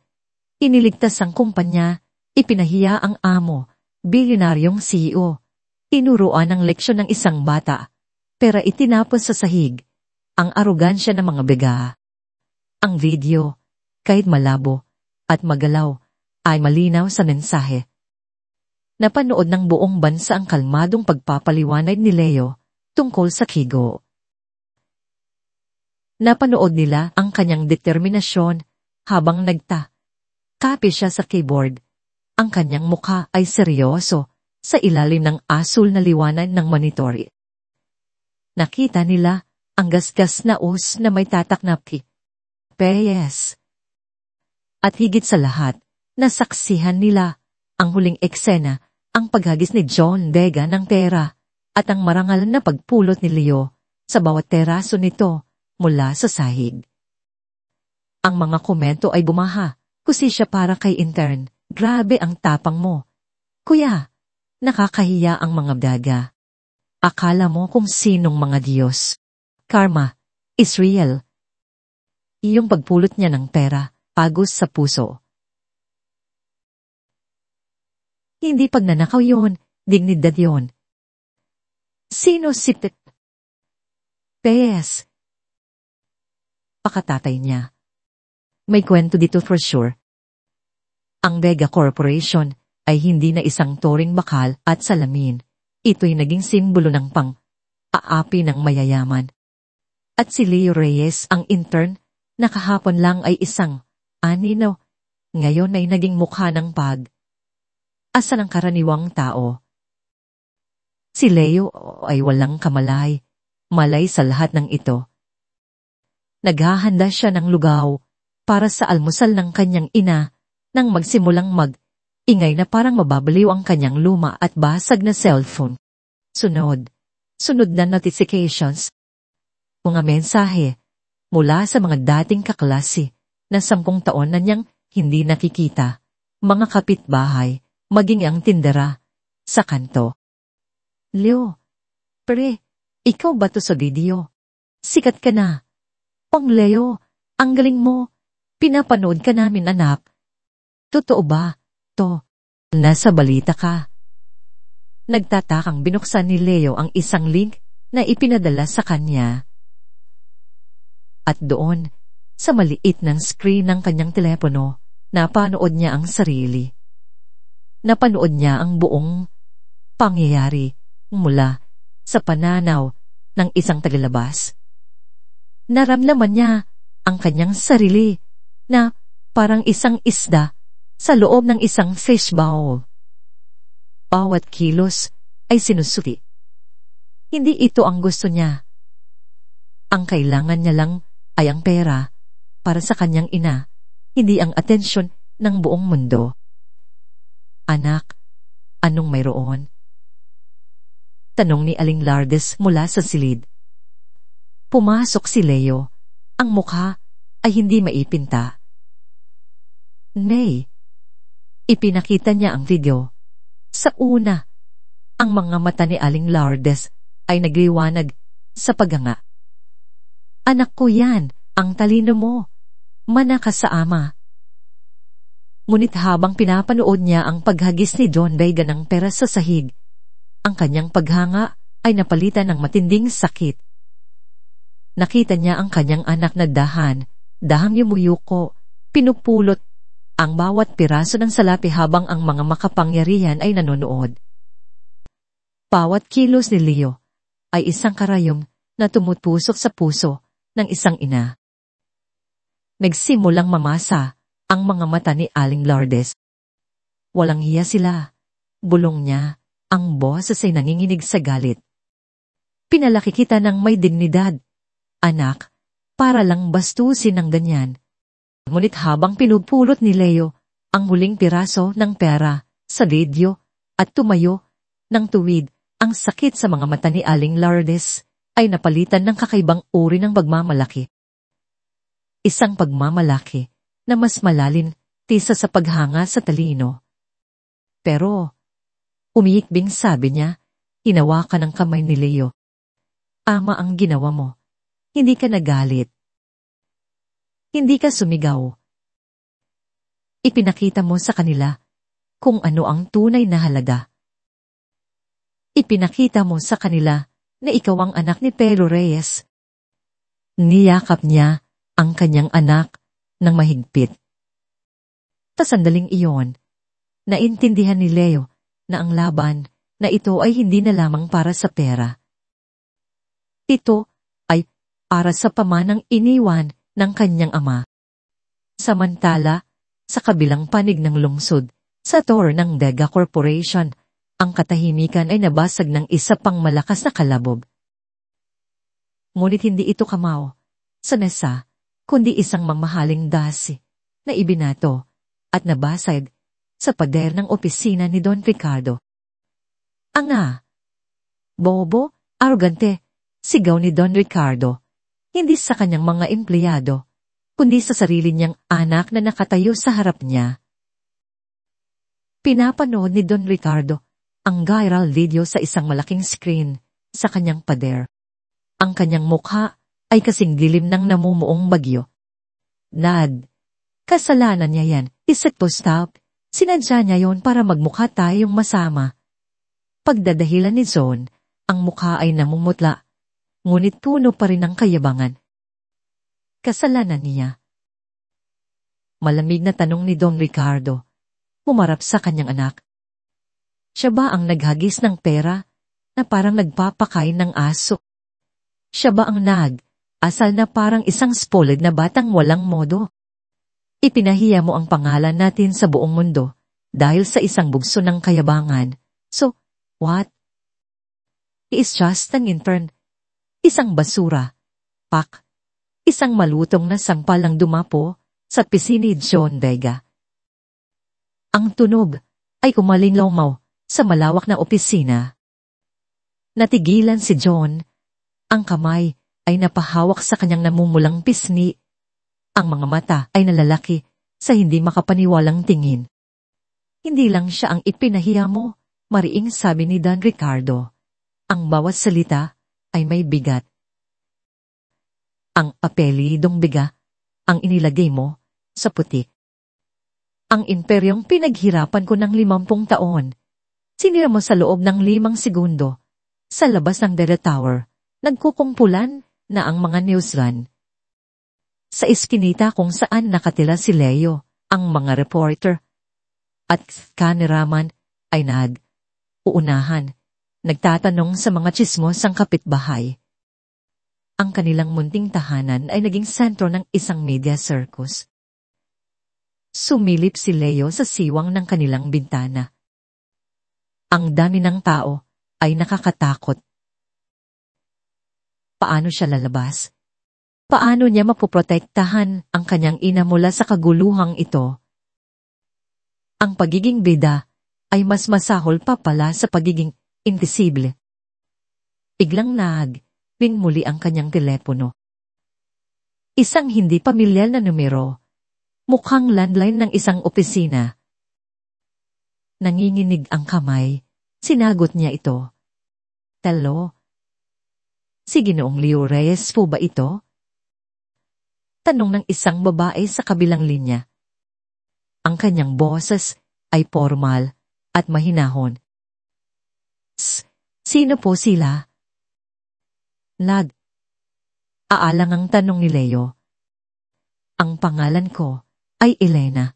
iniligtas ang kumpanya, ipinahiya ang amo, bilyonaryong CEO, tinuruan ng leksyon ng isang bata, pera itinapon sa sahig, ang arogansya ng mga bega. Ang video, kahit malabo at magalaw, ay malinaw sa mensahe. Napanood ng buong bansa ang kalmadong pagpapaliwanag ni Leo tungkol sa Kigo. Napanood nila ang kanyang determinasyon habang kape siya sa keyboard. Ang kanyang mukha ay seryoso sa ilalim ng asul na liwanag ng monitor. Nakita nila ang gasgas na us na may tatak na PS. At higit sa lahat, nasaksihan nila Ang huling eksena, ang paghagis ni John Vega ng pera at ang marangal na pagpulot ni Leo sa bawat teraso nito mula sa sahig. Ang mga komento ay bumaha. Kusisya para kay intern. Grabe ang tapang mo. Kuya, nakakahiya ang mga daga. Akala mo kung sinong mga Diyos. Karma is real. Iyong pagpulot niya ng pera, pagos sa puso. Hindi pagnanakaw yun, dignidad yun. Sino si P.S. Pakatatay niya. May kwento dito for sure. Ang Vega Corporation ay hindi na isang toring bakal at salamin. Ito'y naging simbolo ng pang-aapi ng mayayaman. At si Leo Reyes, ang intern, na kahapon lang ay isang anino, ngayon ay naging mukha ng asa ng karaniwang tao. Si Leo ay walang kamalay, malay sa lahat ng ito. Naghahanda siya ng lugaw para sa almusal ng kanyang ina nang magsimulang ingay na parang mababaliw ang kanyang luma at basag na cellphone. Sunod na notifications. Mga mensahe mula sa mga dating kaklase na 10 taon na niyang hindi nakikita, mga kapitbahay, maging ang tindera sa kanto. Leo, pre, ikaw ba to sa video? Sikat ka na. Pang Leo, ang galing mo. Pinapanood ka namin, anak. Totoo ba? To, nasa balita ka. Nagtatakang binuksan ni Leo ang isang link na ipinadala sa kanya. At doon, sa maliit ng screen ng kanyang telepono, napanood niya ang sarili. Napanood niya ang buong pangyayari mula sa pananaw ng isang tagalabas. Naramdaman niya ang kanyang sarili na parang isang isda sa loob ng isang fishbowl. Bawat kilos ay sinusuti. Hindi ito ang gusto niya. Ang kailangan niya lang ay ang pera para sa kanyang ina, hindi ang atensyon ng buong mundo. Anak, anong mayroon? Tanong ni Aling Lourdes mula sa silid. Pumasok si Leo. Ang mukha ay hindi maipinta. Nay, ipinakita niya ang video. Sa una, ang mga mata ni Aling Lourdes ay nagliwanag sa paganga. Anak ko yan, ang talino mo. Mana ka sa ama. Ngunit habang pinapanood niya ang paghagis ni John Vega ng pera sa sahig, ang kanyang paghanga ay napalitan ng matinding sakit. Nakita niya ang kanyang anak na dahang yumuyuko, pinupulot ang bawat piraso ng salapi habang ang mga makapangyarihan ay nanonood. Bawat kilos ni Leo ay isang karayom na tumutusok sa puso ng isang ina. Nagsimulang mamasa ang mga mata ni Aling Lourdes. Walang hiya sila. Bulong niya, ang boses ay nanginginig sa galit. Pinalaki kita ng may dignidad. Anak, para lang bastusin ng ganyan. Ngunit habang pinupulot ni Leo ang huling piraso ng pera sa video at tumayo ng tuwid, ang sakit sa mga mata ni Aling Lourdes ay napalitan ng kakaibang uri ng pagmamalaki. Isang pagmamalaki na mas malalim tisa sa paghanga sa talino. Pero, umiikbing sabi niya, hinawakan ng kamay ni Leo. Ama ang ginawa mo. Hindi ka nagalit. Hindi ka sumigaw. Ipinakita mo sa kanila kung ano ang tunay na halaga. Ipinakita mo sa kanila na ikaw ang anak ni Pedro Reyes. Niyakap niya ang kanyang anak ng mahigpit. Tasandaling iyon, naintindihan ni Leo na ang laban na ito ay hindi na lamang para sa pera. Ito ay para sa pamanang iniwan ng kanyang ama. Samantala, sa kabilang panig ng lungsod, sa tower ng Vega Corporation, ang katahimikan ay nabasag ng isa pang malakas na kalabog. Ngunit hindi ito kamao sa nesa, kundi isang mamahaling dasi na ibinato at nabasag sa pader ng opisina ni Don Ricardo. Anga! Bobo, arrogante, sigaw ni Don Ricardo, hindi sa kanyang mga empleyado, kundi sa sarili niyang anak na nakatayo sa harap niya. Pinapanood ni Don Ricardo ang viral video sa isang malaking screen sa kanyang pader. Ang kanyang mukha ay kasing dilim ng namumuong bagyo. Nad, kasalanan niya yan, isip to stop, sinadya niya yon para magmukha tayong masama. Pagdadahilan ni Zone, ang mukha ay namumutla, ngunit puno pa rin ng kayabangan. Kasalanan niya. Malamig na tanong ni Don Ricardo, humarap sa kanyang anak. Siya ba ang naghagis ng pera na parang nagpapakain ng aso? Siya ba ang asal na parang isang spoiled na batang walang modo? Ipinahiya mo ang pangalan natin sa buong mundo dahil sa isang bugso ng kayabangan. So, what? He is just an intern. Isang basura. Pak. Isang malutong na sangpal ang dumapo sa pisini John Vega. Ang tunog ay kumalinlawmaw sa malawak na opisina. Natigilan si John. Ang kamay ay napahawak sa kanyang namumulang pisngi. Ang mga mata ay nalalaki sa hindi makapaniwalang tingin. Hindi lang siya ang ipinahiya mo, mariing sabi ni Don Ricardo. Ang bawat salita ay may bigat. Ang apelidong biga ang inilagay mo sa puti. Ang imperyong pinaghirapan ko ng 50 taon. Sinira mo sa loob ng 5 segundo. Sa labas ng Dere Tower, nagkukumpulan na ang mga newsrun. Sa iskinita kung saan nakatila si Leo, ang mga reporter at cameraman ay uunahan, nagtatanong sa mga tsismos ang kapitbahay. Ang kanilang munting tahanan ay naging sentro ng isang media circus. Sumilip si Leo sa siwang ng kanilang bintana. Ang dami ng tao ay nakakatakot. Paano siya lalabas? Paano niya mapoprotektahan ang kanyang ina mula sa kaguluhang ito? Ang pagiging bida ay mas masahol pa pala sa pagiging invisible. Biglang ring muli ang kanyang telepono. Isang hindi pamilyar na numero, mukhang landline ng isang opisina. Nanginginig ang kamay, sinagot niya ito. Hello? Si Ginoong Leo Reyes po ba ito? Tanong ng isang babae sa kabilang linya. Ang kanyang boses ay formal at mahinahon. Sino po sila? Aalang ang tanong ni Leo. Ang pangalan ko ay Elena.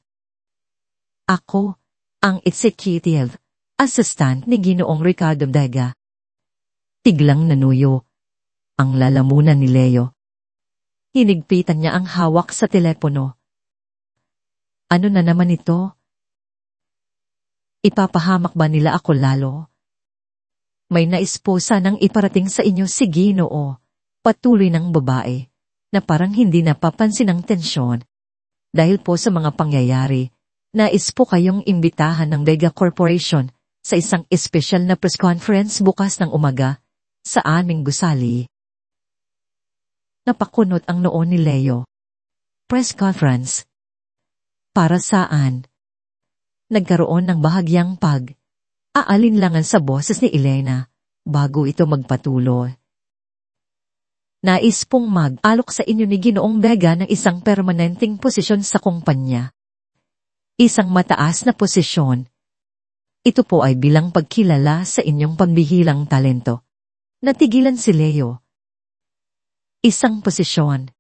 Ako ang executive assistant ni Ginoong Ricardo Vega. Tiglang nanuyo ang lalamunan ni Leo. Hinigpitan niya ang hawak sa telepono. Ano na naman ito? Ipapahamak ba nila ako lalo? May naisposa nang iparating sa inyo si Ginoo, patuloy ng babae, na parang hindi napapansin ang tensyon. Dahil po sa mga pangyayari, nais po kayong imbitahan ng Vega Corporation sa isang espesyal na press conference bukas ng umaga sa aming gusali. Napakunot ang noo ni Leo. Press conference. Para saan? Nagkaroon ng bahagyang aalinlangan sa boses ni Elena bago ito magpatuloy. Nais pong mag-alok sa inyo ni Ginoong Vega ng isang permanenteng posisyon sa kumpanya. Isang mataas na posisyon. Ito po ay bilang pagkilala sa inyong pambihilang talento. Natigilan si Leo. Isang posisyon.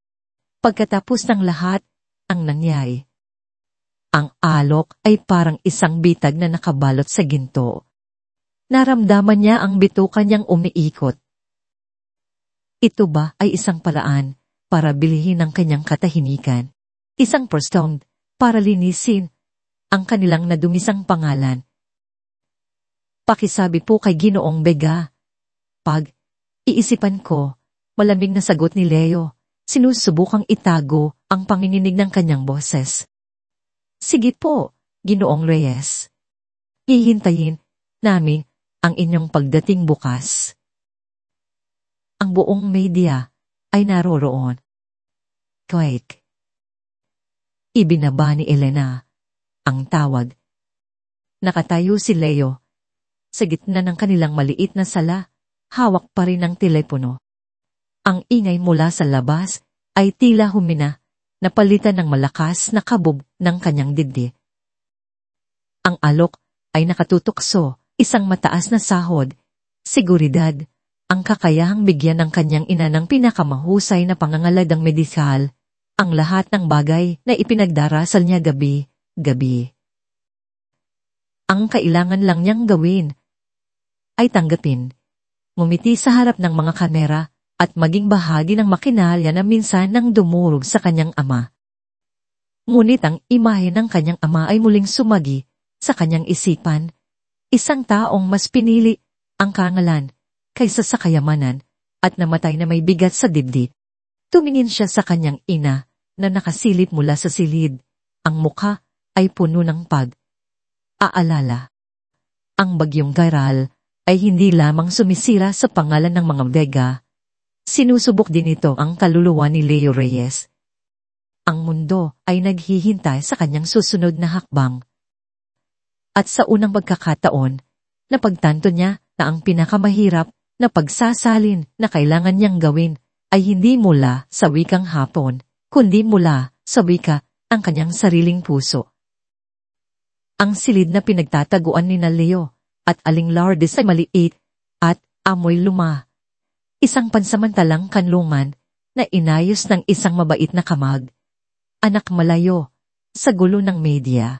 Pagkatapos ng lahat, ang nangyari. Ang alok ay parang isang bitag na nakabalot sa ginto. Naramdaman niya ang bituka niyang umiikot. Ito ba ay isang paraan para bilhin ang kanyang katahimikan? Isang prostong para linisin ang kanilang nadumisang pangalan. Pakisabi po kay Ginoong Vega. Iisipan ko, malamig na sagot ni Leo, sinusubukang itago ang panginginig ng kanyang boses. Sige po, Ginoong Reyes. Hihintayin namin ang inyong pagdating bukas. Ang buong media ay naroroon. Quake. Ibinaba ni Elena ang tawag. Nakatayo si Leo. Sa gitna ng kanilang maliit na sala, hawak pa rin ang telepono. Ang ingay mula sa labas ay tila humina, napalitan ng malakas na kabog ng kanyang dibdib. Ang alok ay nakatutokso, isang mataas na sahod, seguridad, ang kakayahang bigyan ng kanyang ina ng pinakamahusay na pangangaladang medikal, ang lahat ng bagay na ipinagdarasal niya gabi. Ang kailangan lang niyang gawin ay tanggapin, ngumiti sa harap ng mga kamera at maging bahagi ng makinalya na minsan nang dumurog sa kanyang ama. Ngunit ang imahe ng kanyang ama ay muling sumagi sa kanyang isipan, isang taong mas pinili ang karangalan kaysa sa kayamanan at namatay na may bigat sa dibdib. Tumingin siya sa kanyang ina na nakasilip mula sa silid. Ang mukha ay puno ng pag-aalala. Ang bagyong Garal ay hindi lamang sumisira sa pangalan ng mga Vega. Sinusubok din ito ang kaluluwa ni Leo Reyes. Ang mundo ay naghihintay sa kanyang susunod na hakbang. At sa unang pagkakataon, napagtanto niya na ang pinakamahirap na pagsasalin na kailangan niyang gawin ay hindi mula sa wikang Hapon, kundi mula sa wika ng kanyang sariling puso. Ang silid na pinagtataguan ni Leo at Aling Lourdes ay maliit at amoy luma. Isang pansamantalang kanlungan na inayos ng isang mabait na kamag. Anak malayo sa gulo ng media.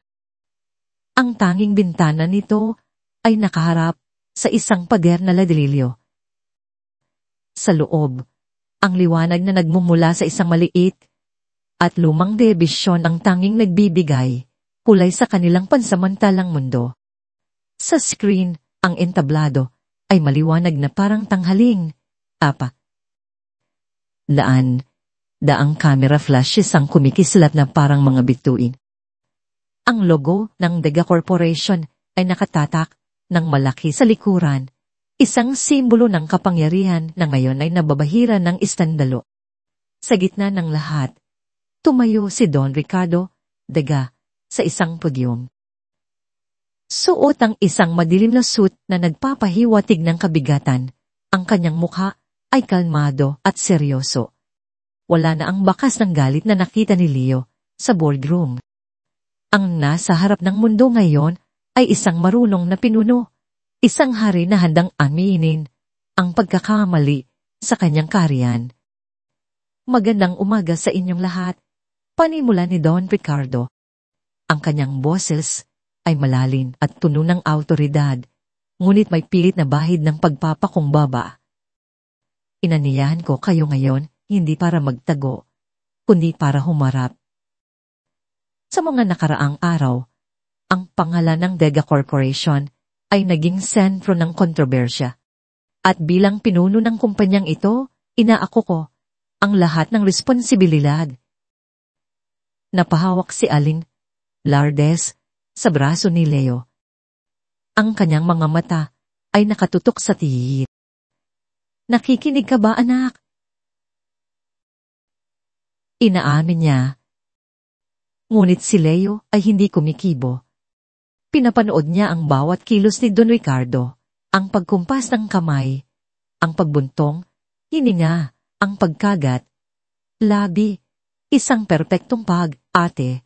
Ang tanging bintana nito ay nakaharap sa isang pader na ladrilyo. Sa loob, ang liwanag na nagmumula sa isang maliit at lumang telebisyon ang tanging nagbibigay kulay sa kanilang pansamantalang mundo. Sa screen, ang entablado ay maliwanag na parang tanghaling daang camera flashes ang kumikislap na parang mga bituin. Ang logo ng Vega Corporation ay nakatatak ng malaki sa likuran, isang simbolo ng kapangyarihan na ngayon ay nababahira ng iskandalo. Sa gitna ng lahat, tumayo si Don Ricardo Vega sa isang podyum. Suot ang isang madilim na suit na nagpapahiwatig ng kabigatan. Ang kanyang mukha ay kalmado at seryoso. Wala na ang bakas ng galit na nakita ni Leo sa boardroom. Ang nasa harap ng mundo ngayon ay isang marunong na pinuno, isang hari na handang aminin ang pagkakamali sa kanyang kaharian. Magandang umaga sa inyong lahat, panimula ni Don Ricardo. Ang kanyang boses ay malalim at puno ng awtoridad, ngunit may pilit na bahid ng pagpapakumbaba. Inaniyahan ko kayo ngayon hindi para magtago, kundi para humarap. Sa mga nakaraang araw, ang pangalan ng Vega Corporation ay naging sentro ng kontrobersya. At bilang pinuno ng kumpanyang ito, inaako ko ang lahat ng responsibilidad. Napahawak si Aling Lourdes sa braso ni Leo. Ang kanyang mga mata ay nakatutok sa tiil. Nakikinig ka ba, anak? Inaamin niya. Ngunit si Leo ay hindi kumikibo. Pinapanood niya ang bawat kilos ni Don Ricardo, ang pagkumpas ng kamay, ang pagbuntong, hininga, ang pagkagat, labi, isang perpektong pag-ate.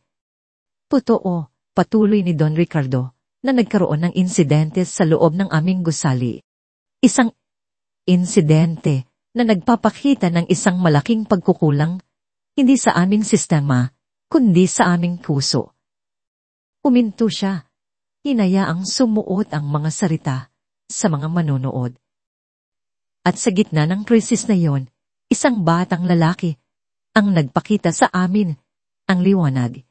Totoo, patuloy ni Don Ricardo, na nagkaroon ng insidente sa loob ng aming gusali. Isang insidente na nagpapakita ng isang malaking pagkukulang, hindi sa aming sistema, kundi sa aming puso. Uminto siya, hinayaang sumuot ang mga salita sa mga manonood. At sa gitna ng krisis na yon, isang batang lalaki ang nagpakita sa amin ang liwanag.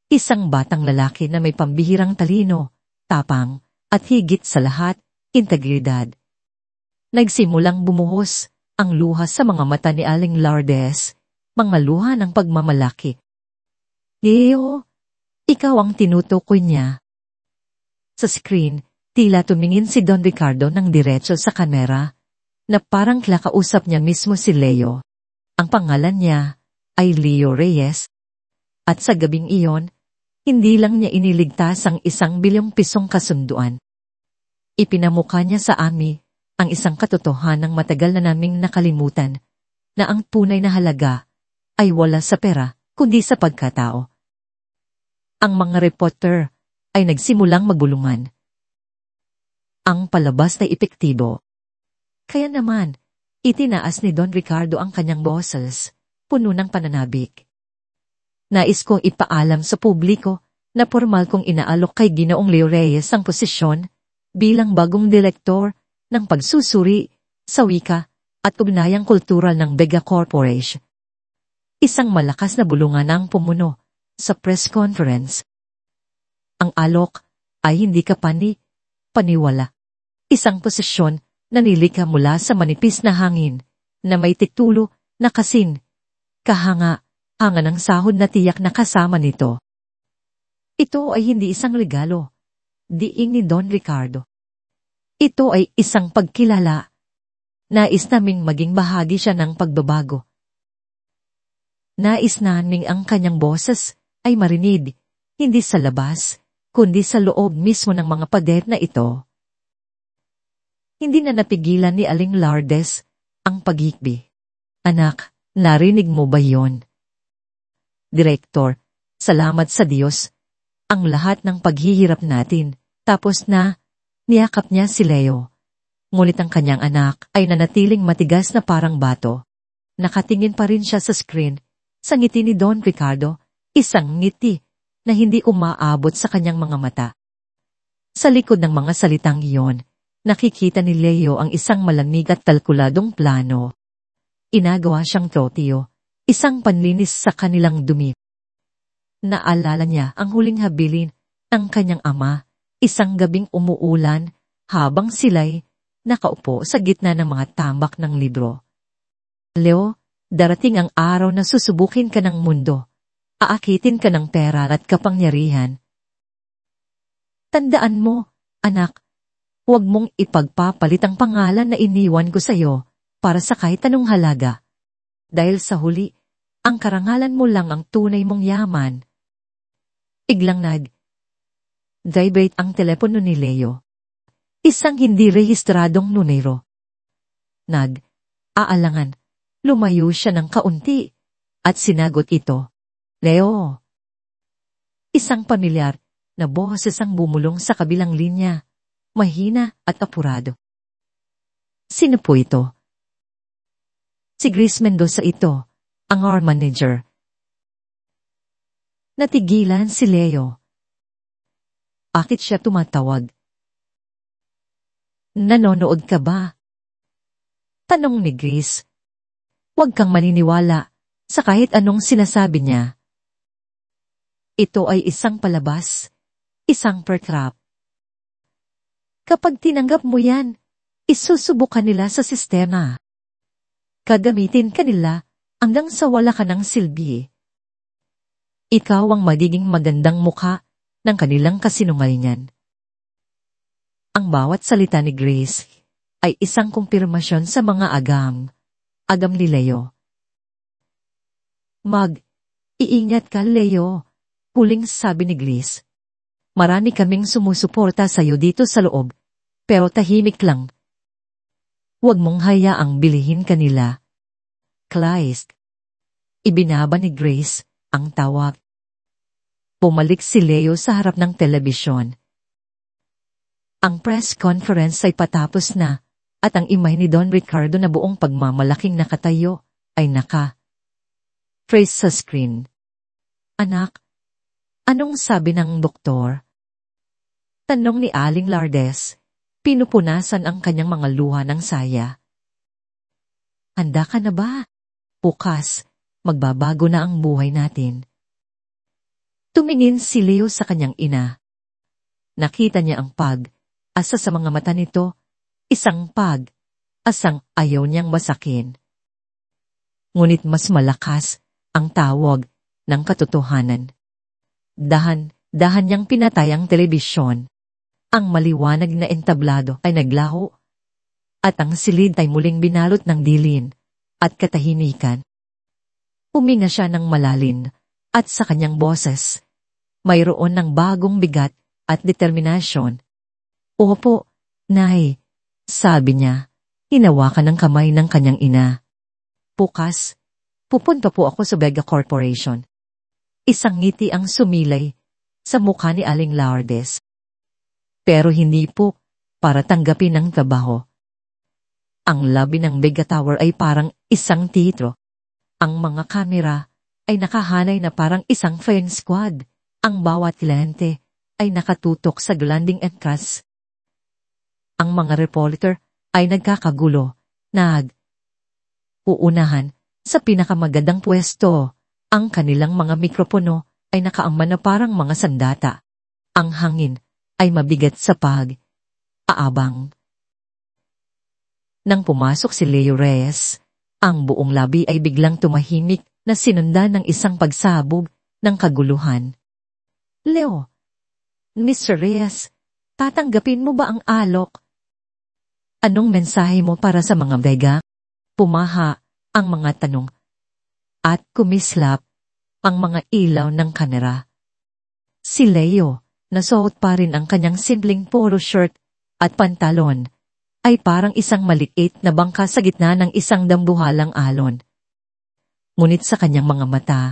Isang batang lalaki na may pambihirang talino, tapang, at higit sa lahat, integridad. Nagsimulang bumuhos ang luha sa mga mata ni Aling Lourdes, mga luha ng pagmamalaki. Leo, Ikaw ang tinutukoy niya. Sa screen, tila tumingin si Don Ricardo ng diretso sa kamera, na parang kinakausap niya mismo si Leo. Ang pangalan niya ay Leo Reyes. At sa gabing iyon, hindi lang niya iniligtas ang 1 bilyong pisong kasunduan. Ipinamukha niya sa amin ang isang katotohanang matagal na naming nakalimutan, na ang tunay na halaga ay wala sa pera, kundi sa pagkatao. Ang mga reporter ay nagsimulang magbulungan. Ang palabas na epektibo. Kaya naman, itinaas ni Don Ricardo ang kanyang boses, puno ng pananabik. Nais kong ipaalam sa publiko na formal kong inaalok kay Ginoong Leo Reyes ang posisyon bilang bagong direktor ng pagsusuri sa wika at ugnayang kultural ng Vega Corporation. Isang malakas na bulungan ang pumuno sa press conference. Ang alok ay hindi ka paniwala. Isang posisyon na nilikha mula sa manipis na hangin na may titulo na kasing kahanga ng sahod na tiyak na kasama nito. Ito ay hindi isang regalo, diing ni Don Ricardo. Ito ay isang pagkilala. Nais naming maging bahagi siya ng pagbabago. Nais naming ang kanyang boses ay marinig, hindi sa labas, kundi sa loob mismo ng mga pader na ito. Hindi na napigilan ni Aling Lourdes ang pagikbi. Anak, narinig mo ba yon? Direktor, salamat sa Diyos. Ang lahat ng paghihirap natin, tapos na, niyakap niya si Leo. Ngunit ang kanyang anak ay nanatiling matigas na parang bato. Nakatingin pa rin siya sa screen, sa ngiti ni Don Ricardo, isang ngiti na hindi umaabot sa kanyang mga mata. Sa likod ng mga salitang iyon, nakikita ni Leo ang isang malamig at kalkuladong plano. Inagawa siyang troteo, isang panlinis sa kanilang dumi. Naalala niya ang huling habilin ng kanyang ama, isang gabing umuulan habang sila'y nakaupo sa gitna ng mga tambak ng libro. Leo, darating ang araw na susubukin ka ng mundo. Aakitin ka ng pera at kapangyarihan. Tandaan mo, anak, huwag mong ipagpapalit ang pangalan na iniwan ko sa iyo para sa kahit anong halaga. Dahil sa huli, ang karangalan mo lang ang tunay mong yaman. Biglang vibrate ang telepono ni Leo. Isang hindi rehistradong numero. Aalangan, lumayo siya ng kaunti at sinagot ito. Leo. Isang pamilyar na boses ang bumulong sa kabilang linya, mahina at apurado. Sino po ito? Si Grace Mendoza ito, ang our manager. Natigilan si Leo. Bakit siya tumatawag? Nanonood ka ba? Tanong ni Grace. Huwag kang maniniwala sa kahit anong sinasabi niya. Ito ay isang palabas, isang pertrap. Kapag tinanggap mo yan, isusubukan nila sa sistema. Gagamitin ka nila hanggang sa wala ka ng silbi. Ikaw ang magiging magandang mukha ng kanilang kasinungalingan. Ang bawat salita ni Grace ay isang kumpirmasyon sa mga agam ni Leo. Iingat ka, Leo, huling sabi ni Grace. Marami kaming sumusuporta sa iyo dito sa loob, pero tahimik lang. Huwag mong hayaang bilihin kanila. Christ. Ibinaba ni Grace ang tawag. Bumalik si Leo sa harap ng telebisyon. Ang press conference ay patapos na, at ang imay ni Don Ricardo na buong pagmamalaking nakatayo ay freeze sa screen. Anak, anong sabi ng doktor? Tanong ni Aling Lourdes, pinupunasan ang kanyang mga luha ng saya. Handa ka na ba? Bukas, magbabago na ang buhay natin. Tumingin si Leo sa kanyang ina. Nakita niya ang pag-asa sa mga mata nito, isang pag-asang ayaw niyang masakin. Ngunit mas malakas ang tawag ng katotohanan. dahan niyang pinatay ang telebisyon. Ang maliwanag na entablado ay naglaho, at ang silid ay muling binalot ng dilin at katahimikan. Huminga siya ng malalim, at sa kanyang boses, mayroon ng bagong bigat at determinasyon. Opo, Nay, sabi niya, hinawakan ng kamay ng kanyang ina. Bukas, pupunta po ako sa Vega Corporation. Isang ngiti ang sumilay sa mukha ni Aling Lourdes. Pero hindi po para tanggapin ang trabaho. Ang labi ng Vega Tower ay parang isang teatro. Ang mga kamera ay nakahanay na parang isang flying squad. Ang bawat lente ay nakatutok sa landing entrance. Ang mga reporter ay nagkakagulo, uunahan sa pinakamagandang pwesto. Ang kanilang mga mikropono ay nakaangman na parang mga sandata. Ang hangin ay mabigat sa aabang. Nang pumasok si Leo Reyes, ang buong labi ay biglang tumahimik na sinundan ng isang pagsabog ng kaguluhan. Leo, Mr. Reyes, tatanggapin mo ba ang alok? Anong mensahe mo para sa mga Vega? Pumaha ang mga tanong at kumislap ang mga ilaw ng kamera. Si Leo, nasuot pa rin ang kanyang simpleng polo shirt at pantalon, ay parang isang maliit na bangka sa gitna ng isang dambuhalang alon. Ngunit sa kanyang mga mata,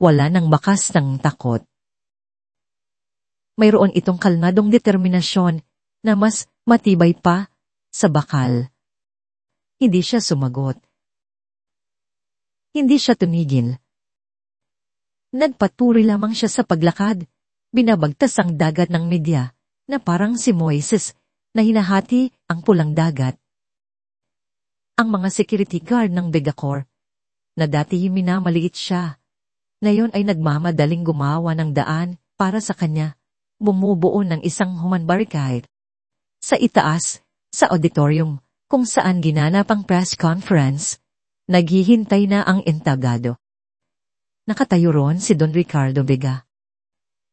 wala nang bakas ng takot. Mayroon itong kalmadong determinasyon na mas matibay pa sa bakal. Hindi siya sumagot. Hindi siya tumigil. Nagpatuloy lamang siya sa paglakad, binabagtas ang dagat ng media na parang si Moises na hinahati ang pulang dagat. Ang mga security guard ng Vegacorp, na dati minamaliit siya, ngayon ay nagmamadaling gumawa ng daan para sa kanya, bumubuo ng isang human barricade. Sa itaas, sa auditorium, kung saan ginanap ang press conference, naghihintay na ang entablado. Nakatayo ron si Don Ricardo Vega.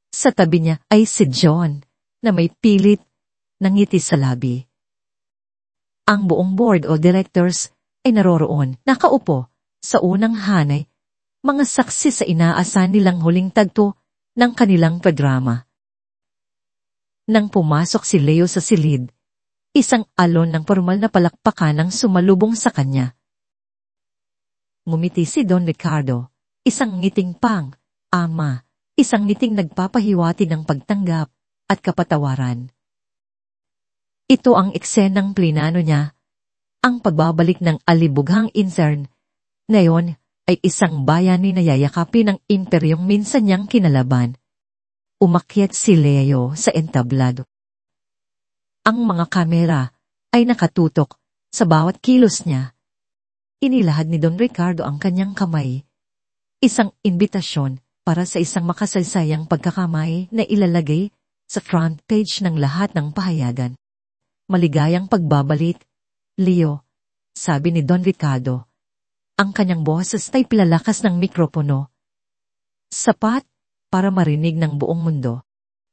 Sa tabi niya ay si John, na may pilit ng ngiti sa labi. Ang buong board of directors ay naroroon, nakaupo, sa unang hanay, mga saksi sa inaasahan nilang huling tagto ng kanilang programa. Nang pumasok si Leo sa silid, isang alon ng formal na palakpakan ang sumalubong sa kanya. Ngumiti si Don Ricardo, isang ngiting ama, isang ngiting nagpapahiwati ng pagtanggap at kapatawaran. Ito ang eksenang plinano niya, ang pagbabalik ng alibughang intern. Ngayon ay isang bayani na yayakapin ng imperyong minsan niyang kinalaban. Umakyat si Leo sa entablado. Ang mga kamera ay nakatutok sa bawat kilos niya. Inilahad ni Don Ricardo ang kanyang kamay. Isang imbitasyon para sa isang makasaysayang pagkakamay na ilalagay sa front page ng lahat ng pahayagan. Maligayang pagbabalik, Leo, sabi ni Don Ricardo. Ang kanyang boses ay pilalakas ng mikropono. Sapat para marinig ng buong mundo.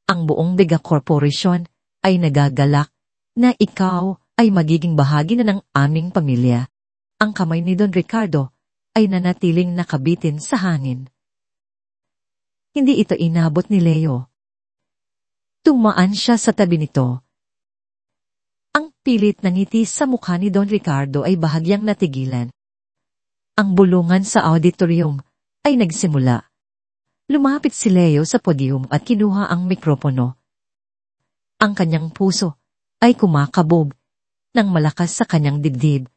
Ang buong Vega Corporation ay nagagalak na ikaw ay magiging bahagi na ng aming pamilya. Ang kamay ni Don Ricardo ay nanatiling nakabitin sa hangin. Hindi ito inabot ni Leo. Tumaan siya sa tabi nito. Ang pilit na ngiti sa mukha ni Don Ricardo ay bahagyang natigilan. Ang bulungan sa auditorium ay nagsimula. Lumapit si Leo sa podium at kinuha ang mikropono. Ang kanyang puso ay kumakabog ng malakas sa kanyang dibdib.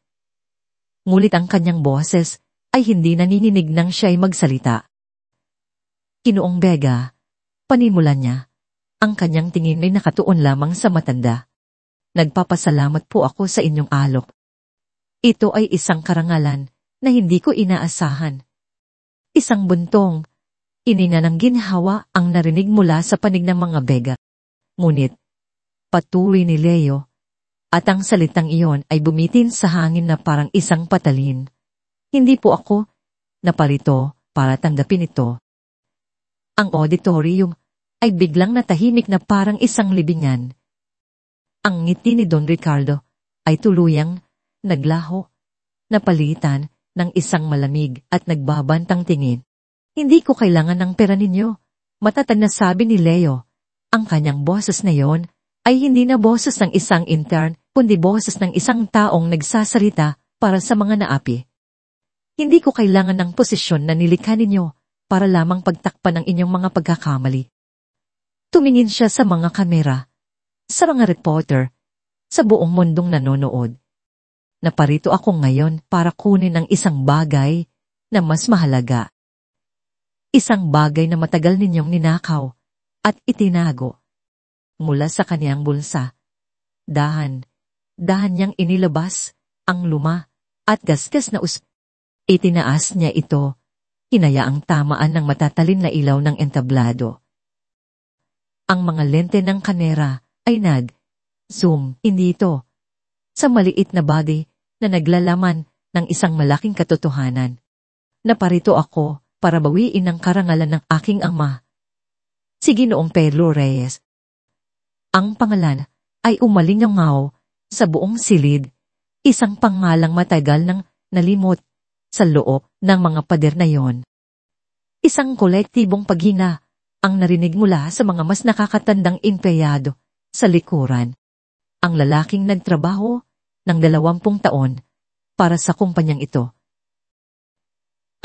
Ngulit ang kanyang boses ay hindi nanininig nang siya'y magsalita. Ginoong Vega, panimulan niya. Ang kanyang tingin ay nakatuon lamang sa matanda. Nagpapasalamat po ako sa inyong alok. Ito ay isang karangalan na hindi ko inaasahan. Isang buntong, inina ng ginhawa ang narinig mula sa panig ng mga Vega. Ngunit, patuloy ni Leo, at ang salitang iyon ay bumitin sa hangin na parang isang patalin. Hindi po ako napalito para tanggapin ito. Ang auditorium ay biglang natahimik na parang isang libingan. Ang ngiti ni Don Ricardo ay tuluyang naglaho, napalitan ng isang malamig at nagbabantang tingin. Hindi ko kailangan ng pera ninyo, matatag na sabi ni Leo. Ang kanyang boses na yon ay hindi na boses ng isang intern, kundi boses ng isang taong nagsasalita para sa mga naapi. Hindi ko kailangan ng posisyon na nilikha ninyo para lamang pagtakpan ang inyong mga pagkakamali. Tumingin siya sa mga kamera, sa mga reporter, sa buong mundong nanonood. Naparito ako ngayon para kunin ang isang bagay na mas mahalaga. Isang bagay na matagal ninyong ninakaw at itinago. Mula sa kaniyang bulsa, dahan niyang inilabas ang luma at gasgas na itinaas niya ito, hinayaang tamaan ng matatalin na ilaw ng entablado. Ang mga lente ng kamera ay nag-zoom in dito sa maliit na body na naglalaman ng isang malaking katotohanan. Naparito ako para bawiin ang karangalan ng aking ama, si Ginoong Pedro Reyes. Ang pangalan ay umalingaw sa buong silid, isang pangalang matagal nang nalimot sa loob ng mga pader na yon. Isang kolektibong paghina ang narinig mula sa mga mas nakakatandang empleyado sa likuran. Ang lalaking nagtrabaho ng 20 taon para sa kumpanyang ito.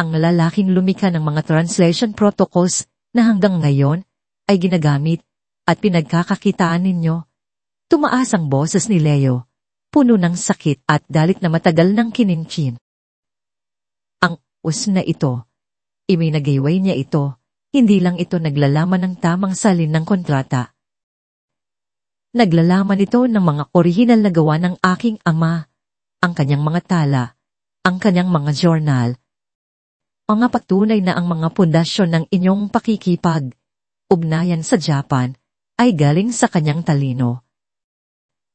Ang lalaking lumikha ng mga translation protocols na hanggang ngayon ay ginagamit at pinagkakakitaan ninyo. Tumaas ang boses ni Leo, puno ng sakit at galit na matagal ng kininchin. Ang na ito, iminagayway niya ito, hindi lang ito naglalaman ng tamang salin ng kontrata. Naglalaman ito ng mga orihinal na gawa ng aking ama, ang kanyang mga tala, ang kanyang mga journal, mga patunay na ang mga pundasyon ng inyong pakikipag-ugnayan sa Japan ay galing sa kanyang talino.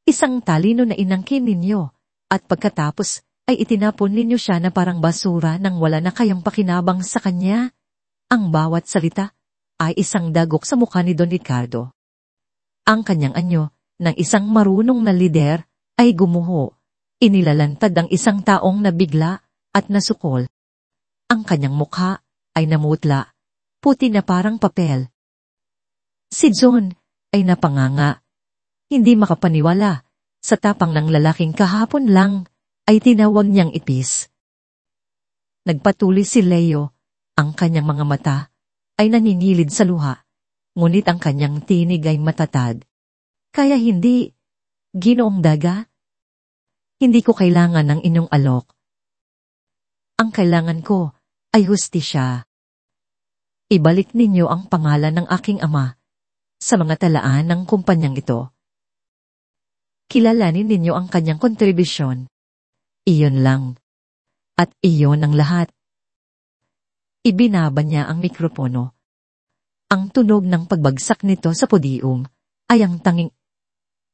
Isang talino na inangkin ninyo at pagkatapos ay itinapon ninyo siya na parang basura nang wala na kayong pakinabang sa kanya. Ang bawat salita ay isang dagok sa mukha ni Don Ricardo. Ang kanyang anyo ng isang marunong na lider ay gumuho. Inilalantad ang isang taong nabigla at nasukol. Ang kanyang mukha ay namutla, puti na parang papel. Si John ay napanganga. Hindi makapaniwala sa tapang ng lalaking kahapon lang ay tinawag niyang ipis. Nagpatuloy si Leo, ang kanyang mga mata ay naninilid sa luha, ngunit ang kanyang tinig ay matatag. Kaya hindi, Ginoong Daga, hindi ko kailangan ng inyong alok. Ang kailangan ko ay hustisya. Ibalik ninyo ang pangalan ng aking ama sa mga talaan ng kumpanyang ito. Kilalanin ninyo ang kanyang kontribusyon. Iyon lang. At iyon ang lahat. Ibinaba niya ang mikropono. Ang tunog ng pagbagsak nito sa podium ay ang tanging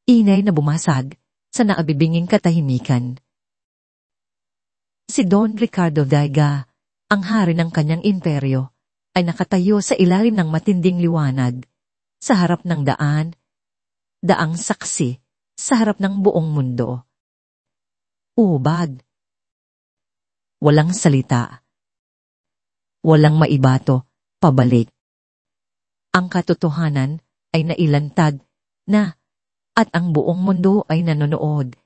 inay na bumasag sa naabibinging katahimikan. Si Don Ricardo Daiga, ang hari ng kanyang imperyo, ay nakatayo sa ilalim ng matinding liwanag, sa harap ng daang saksi, sa harap ng buong mundo. Ubad. Walang salita. Walang maibato, pabalik. Ang katotohanan ay nailantad na at ang buong mundo ay nanonood,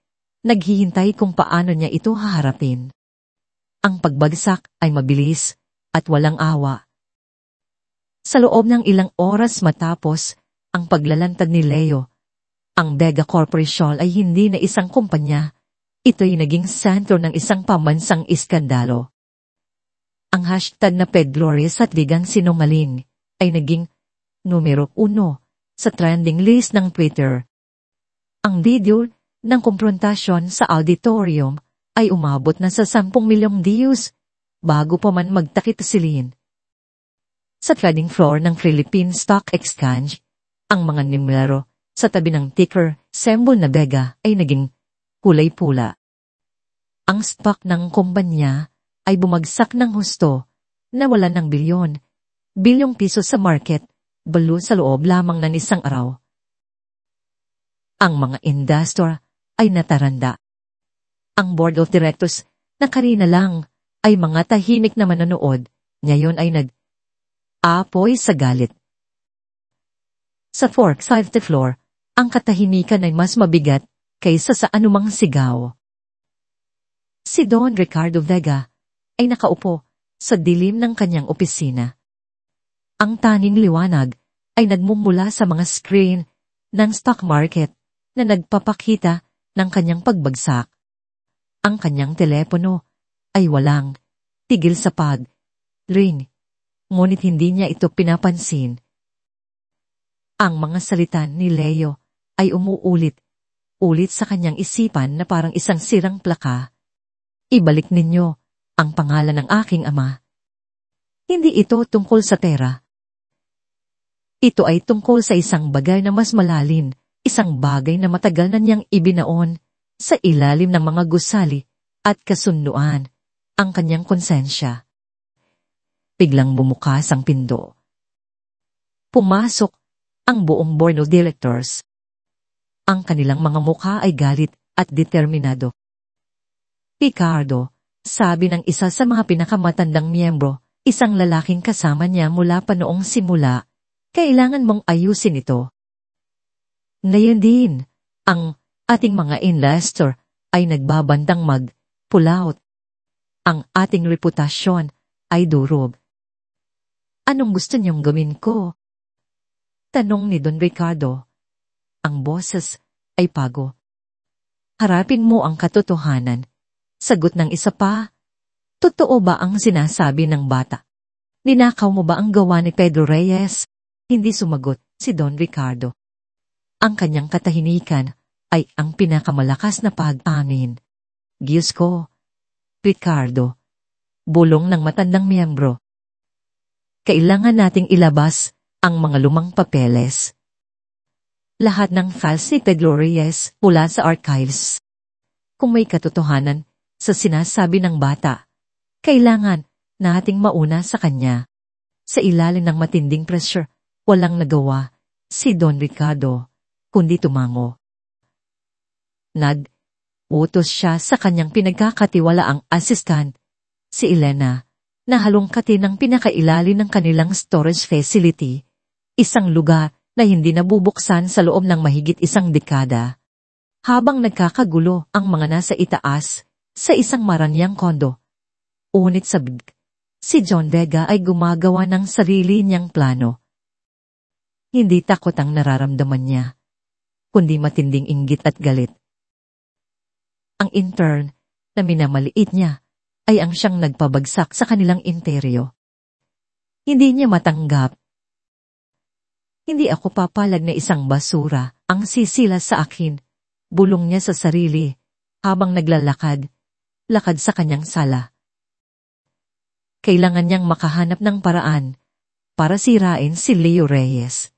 naghihintay kung paano niya ito haharapin. Ang pagbagsak ay mabilis at walang awa. Sa loob ng ilang oras matapos ang paglalantad ni Leo, ang Vega Corporation ay hindi na isang kumpanya, ito'y naging sentro ng isang pambansang iskandalo. Ang hashtag na Pedro Reyes at Bigang Sinungaling ay naging numero 1 sa trending list ng Twitter. Ang video ng komprontasyon sa auditorium ay umabot na sa 10 milyong views bago pa man magtakit-silin. Sa trading floor ng Philippine Stock Exchange, ang mga numero sa tabi ng ticker symbol na Vega ay naging kulay pula. Ang stock ng kumpanya ay bumagsak ng husto, nawalan ng bilyong piso sa market balo sa loob lamang ng isang araw. Ang mga investor ay nataranda. Ang board of directors na kanina lang ay mga tahimik na manonood, ngayon ay nag-apoy sa galit. Sa Forks 50th floor, ang katahimikan ay mas mabigat kaysa sa anumang sigaw. Si Don Ricardo Vega ay nakaupo sa dilim ng kanyang opisina. Ang tanging liwanag ay nagmumula sa mga screen ng stock market na nagpapakita ng kanyang pagbagsak. Ang kanyang telepono ay walang tigil sa pag-ring, ngunit hindi niya ito pinapansin. Ang mga salita ni Leo ay umuulit-ulit sa kanyang isipan na parang isang sirang plaka. Ibalik ninyo ang pangalan ng aking ama. Hindi ito tungkol sa pera. Ito ay tungkol sa isang bagay na mas malalim, isang bagay na matagal na niyang ibinaon sa ilalim ng mga gusali at kasunduan, ang kanyang konsensya. Biglang bumukas ang pinto. Pumasok ang buong board of directors. Ang kanilang mga mukha ay galit at determinado. Ricardo, sabi ng isa sa mga pinakamatandang miyembro, isang lalaking kasama niya mula pa noong simula, kailangan mong ayusin ito. Ngayon din, ang ating mga investor ay nagbabandang mag-pull out. Ang ating reputasyon ay durog. Anong gusto niyong gawin ko? Tanong ni Don Ricardo. Ang boses ay pago. Harapin mo ang katotohanan. Sagot ng isa pa. Totoo ba ang sinasabi ng bata? Ninakaw mo ba ang gawa ni Pedro Reyes? Hindi sumagot si Don Ricardo. Ang kanyang katahimikan ay ang pinakamalakas na pag-amin. Diyos ko, Ricardo, bulong ng matandang miyembro. Kailangan nating ilabas ang mga lumang papeles. Lahat ng files ni Pedro Reyes mula sa archives. Kung may katotohanan sa sinasabi ng bata, kailangan nating mauna sa kanya. Sa ilalim ng matinding pressure, walang nagawa si Don Ricardo, kundi tumango. Nag-utos siya sa kanyang pinagkakatiwalaang assistant, si Elena, na halongkatin ang pinakailalim ng kanilang storage facility, isang lugar na hindi nabubuksan sa loob ng mahigit isang dekada. Habang nagkakagulo ang mga nasa itaas sa isang maranyang kondo, unit sa si John Vega ay gumagawa ng sarili niyang plano. Hindi takot ang nararamdaman niya, kundi matinding inggit at galit. Ang intern na minamaliit niya ay ang siyang nagpabagsak sa kanilang interior. Hindi niya matanggap. Hindi ako papalag na isang basura ang sisila sa akin, bulong niya sa sarili habang lakad sa kanyang sala. Kailangan niyang makahanap ng paraan para sirain si Leo Reyes.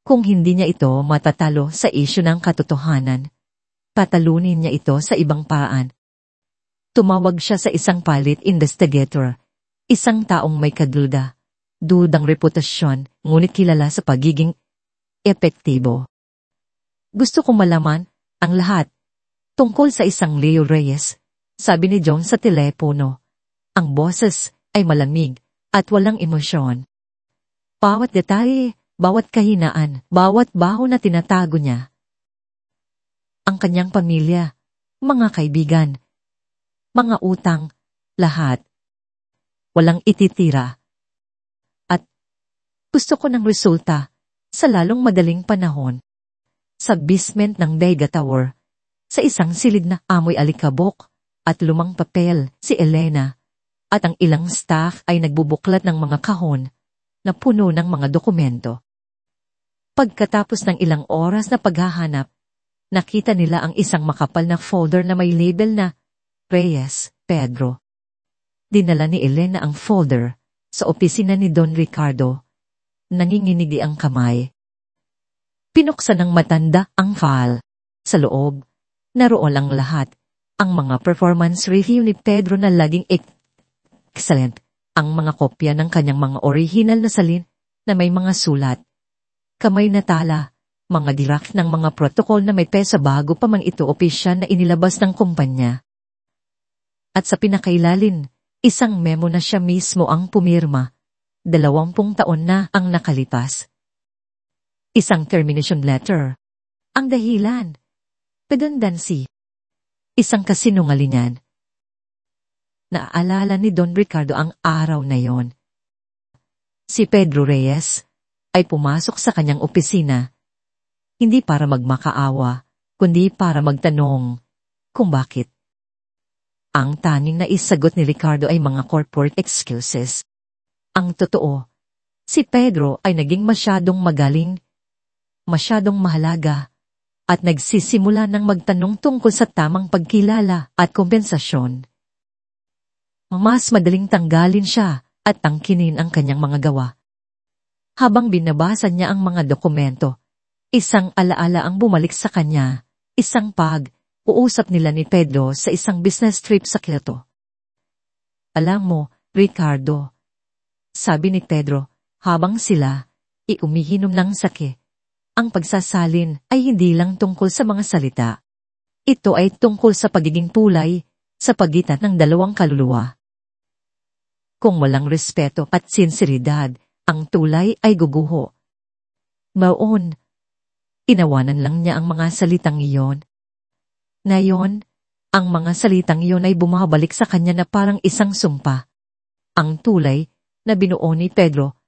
Kung hindi niya ito matatalo sa isyu ng katotohanan, patalunin niya ito sa ibang paraan. Tumawag siya sa isang pilot investigator, isang taong may dudang reputasyon, ngunit kilala sa pagiging epektibo. Gusto kong malaman ang lahat tungkol sa isang Leo Reyes, sabi ni John sa telepono. Ang boses ay malamig at walang emosyon. Bawat detalye, bawat kahinaan, bawat baho na tinatago niya. Ang kanyang pamilya, mga kaibigan, mga utang, lahat. Walang ititira. At gusto ko ng resulta sa lalong madaling panahon. Sa basement ng Vega Tower, sa isang silid na amoy alikabok at lumang papel, si Elena at ang ilang staff ay nagbubuklat ng mga kahon na puno ng mga dokumento. Pagkatapos ng ilang oras na paghahanap, nakita nila ang isang makapal na folder na may label na Reyes, Pedro. Dinala ni Elena ang folder sa opisina ni Don Ricardo. Nanginginigi ang kamay. Pinuksan ng matanda ang file. Sa loob, naroon ang lahat. Ang mga performance review ni Pedro na laging excellent. Ang mga kopya ng kanyang mga original na salin na may mga sulat, kamay na tala, mga dirak ng mga protokol na may pesa bago pa man ito opisyal na inilabas ng kumpanya. At sa pinakailalin, isang memo na siya mismo ang pumirma. 20 taon na ang nakalipas. Isang termination letter. Ang dahilan, redundancy. Isang kasinungalingan. Naaalala ni Don Ricardo ang araw na yon. Si Pedro Reyes ay pumasok sa kanyang opisina, hindi para magmakaawa, kundi para magtanong kung bakit. Ang tanging naisagot ni Ricardo ay mga corporate excuses. Ang totoo, si Pedro ay naging masyadong magaling, masyadong mahalaga, at nagsisimula ng magtanong tungkol sa tamang pagkilala at kompensasyon. Mas madaling tanggalin siya at tangkinin ang kanyang mga gawa. Habang binabasa niya ang mga dokumento, isang alaala ang bumalik sa kanya, isang pag-uusap nila ni Pedro sa isang business trip sa Kyoto. Alam mo, Ricardo, sabi ni Pedro, habang sila umihinom ng sake, ang pagsasalin ay hindi lang tungkol sa mga salita. Ito ay tungkol sa pagiging tulay sa pagitan ng dalawang kaluluwa. Kung walang respeto at sinseridad, ang tulay ay guguho. Maon, inawanan lang niya ang mga salitang iyon. Ngayon, ang mga salitang iyon ay bumabalik sa kanya na parang isang sumpa. Ang tulay na binuo ni Pedro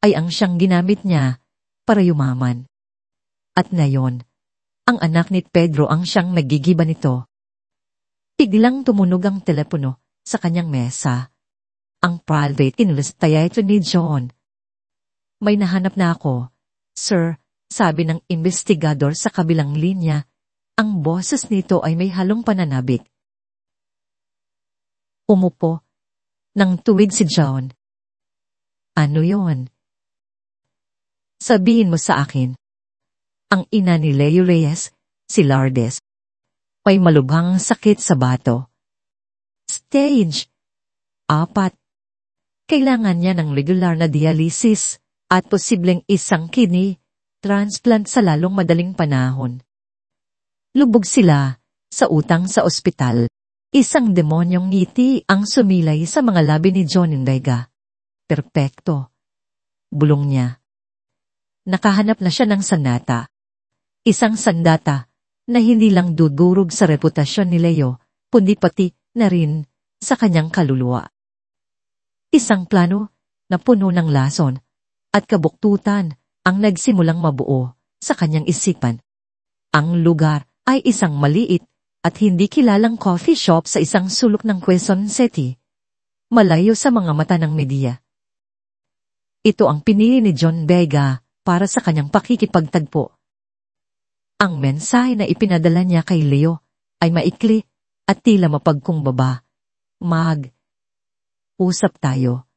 ay ang siyang ginamit niya para yumaman. At ngayon, ang anak ni Pedro ang siyang nagigiba nito. Biglang tumunog ang telepono sa kanyang mesa. Ang private investigator ni John. May nahanap na ako, sir, sabi ng investigador sa kabilang linya. Ang boses nito ay may halong pananabik. Umupo. Nang tuwid si John. Ano yon? Sabihin mo sa akin. Ang ina ni Leo Reyes, si Lourdes, may malubhang sakit sa bato. Stage 4. Kailangan niya ng regular na dialysis at posibleng isang kidney transplant sa lalong madaling panahon. Lubog sila sa utang sa ospital. Isang demonyong ngiti ang sumilay sa mga labi ni John Indega. Perpekto. Bulong niya. Nakahanap na siya ng sandata. Isang sandata na hindi lang dudurog sa reputasyon ni Leo, kundi pati na rin sa kanyang kaluluwa. Isang plano na puno ng lason at kabuktutan ang nagsimulang mabuo sa kanyang isipan. Ang lugar ay isang maliit at hindi kilalang coffee shop sa isang sulok ng Quezon City, malayo sa mga mata ng media. Ito ang pinili ni John Vega para sa kanyang pakikipagtagpo. Ang mensahe na ipinadala niya kay Leo ay maikli at tila mapagkumbaba. Usap tayo.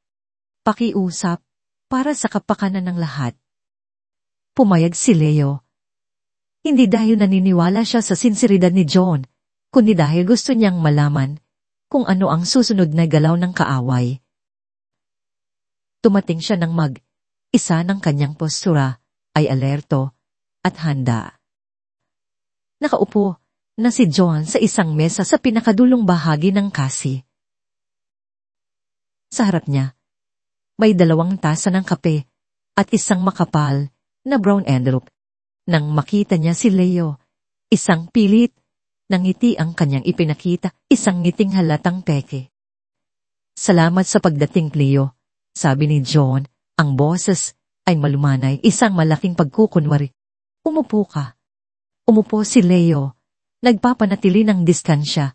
Pakiusap para sa kapakanan ng lahat. Pumayag si Leo. Hindi dahil naniniwala siya sa sinseridad ni John, kundi dahil gusto niyang malaman kung ano ang susunod na galaw ng kaaway. Tumating siya ng isa ng kanyang postura ay alerto at handa. Nakaupo na si John sa isang mesa sa pinakadulong bahagi ng kasi. Sa harap niya, may 2 tasa ng kape at isang makapal na brown envelope. Nang makita niya si Leo, isang pilit na ngiti ang kanyang ipinakita, isang ngiting halatang peke. Salamat sa pagdating, Leo, sabi ni John. Ang boses ay malumanay, isang malaking pagkukunwari. Umupo ka. Umupo si Leo. Nagpapanatili ng distansya.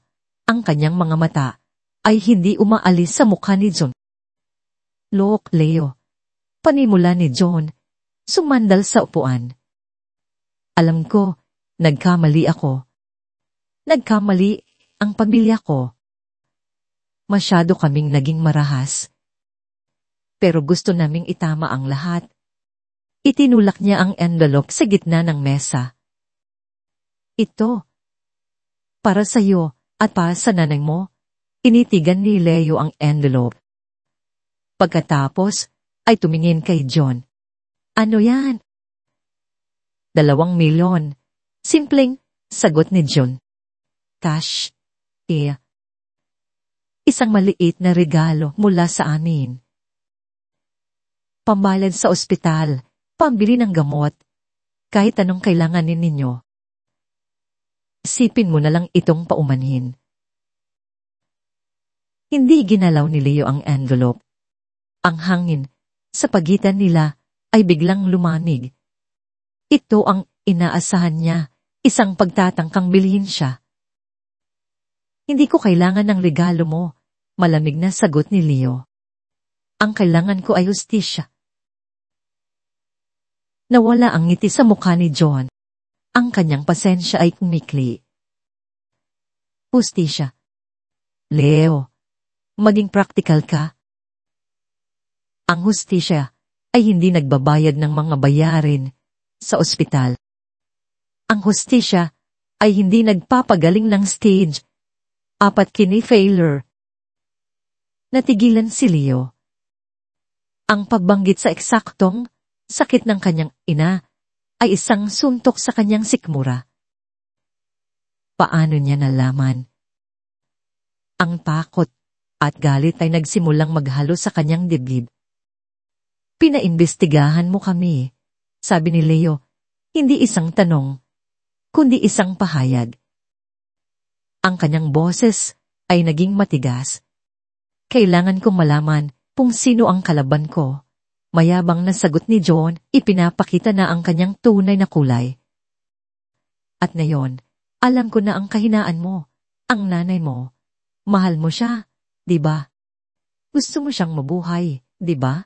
Ang kanyang mga mata ay hindi umaalis sa mukha ni John. Look, Leo. Panimula ni John. Sumandal sa upuan. Alam ko, nagkamali ako. Nagkamali ang pamilya ko. Masyado kaming naging marahas. Pero gusto naming itama ang lahat. Itinulak niya ang envelope sa gitna ng mesa. Ito. Para sa iyo at para sa nanay mo. Tinitigan ni Leo ang envelope. Pagkatapos ay tumingin kay John. Ano yan? 2 milyon. Simpleng sagot ni John. Cash. Isang maliit na regalo mula sa amin. Pambayad sa ospital, pambili ng gamot, kahit anong kailanganin ninyo. Isipin mo na lang itong paumanhin. Hindi ginalaw ni Leo ang envelope. Ang hangin sa pagitan nila ay biglang lumamig. Ito ang inaasahan niya, isang pagtatangkang bilhin siya. Hindi ko kailangan ng regalo mo, malamig na sagot ni Leo. Ang kailangan ko ay hustisya. Nawala ang ngiti sa mukha ni John. Ang kanyang pasensya ay kumikli. Hustisya. Leo, maging practical ka. Ang hustisya ay hindi nagbabayad ng mga bayarin sa ospital. Ang hustisya ay hindi nagpapagaling ng stage. 4 kini-failure. Natigilan si Leo. Ang pagbanggit sa eksaktong sakit ng kanyang ina ay isang suntok sa kanyang sikmura. Paano niya nalaman? Ang takot at galit ay nagsimulang maghalo sa kanyang dibdib. Pinaimbestigahan mo kami, sabi ni Leo, hindi isang tanong, kundi isang pahayag. Ang kanyang boses ay naging matigas. Kailangan kong malaman kung sino ang kalaban ko. Mayabang na sagot ni John, ipinapakita na ang kanyang tunay na kulay. At ngayon, alam ko na ang kahinaan mo, ang nanay mo. Mahal mo siya, di ba? Gusto mo siyang mabuhay, di ba?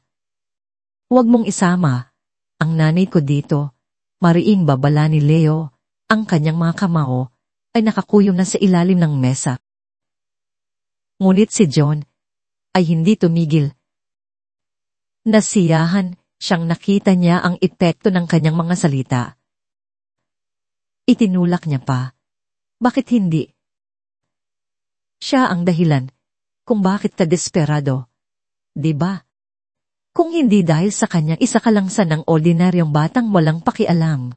Huwag mong isama ang nanay ko dito. Mariing babala ni Leo, ang kanyang mga kamao ay nakakuyong na sa ilalim ng mesa. Ngunit si John ay hindi tumigil. Nasiyahan siyang nakita niya ang epekto ng kanyang mga salita. Itinulak niya pa. Bakit hindi? Siya ang dahilan kung bakit ka desperado. Diba? Kung hindi dahil sa kanya, isa ka lang sa ng ordinaryong batang walang pakialam.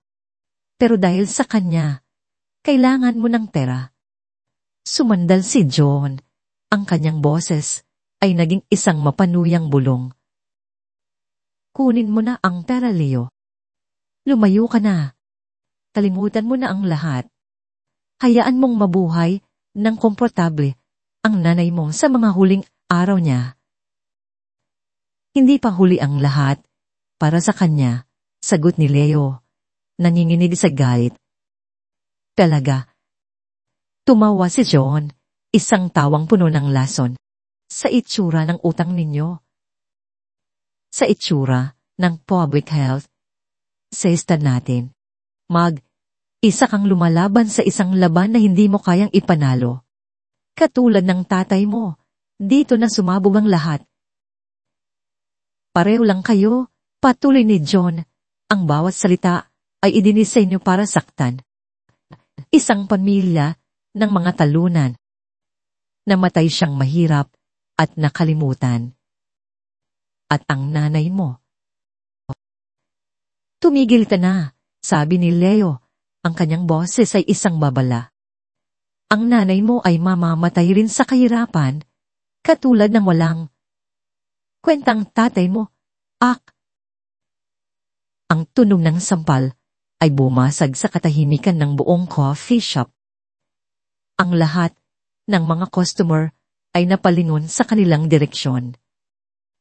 Pero dahil sa kanya, kailangan mo ng pera. Sumandal si John. Ang kanyang boses ay naging isang mapanuyang bulong. Kunin mo na ang pera, Leo. Lumayo ka na. Kalimutan mo na ang lahat. Hayaan mong mabuhay ng komportable ang nanay mo sa mga huling araw niya. Hindi pa huli ang lahat. Para sa kanya, sagot ni Leo. Nanginginig sa galit. Talaga. Tumawa si John, isang tawang puno ng lason. Sa itsura ng utang ninyo. Sa itsura ng public health. Sa stand natin. Isa kang lumalaban sa isang laban na hindi mo kayang ipanalo. Katulad ng tatay mo, dito na sumabog ang lahat. Pareho lang kayo, patuloy ni John. Ang bawat salita ay idinisenyo para saktan. Isang pamilya ng mga talunan. Namatay siyang mahirap at nakalimutan. At ang nanay mo. Tumigil ka na, sabi ni Leo. Ang kanyang boses ay isang babala. Ang nanay mo ay mamamatay rin sa kahirapan, katulad ng walang kwentang tatay mo. Ang tunog ng sampal ay bumasag sa katahimikan ng buong coffee shop. Ang lahat ng mga customer ay napalingon sa kanilang direksyon.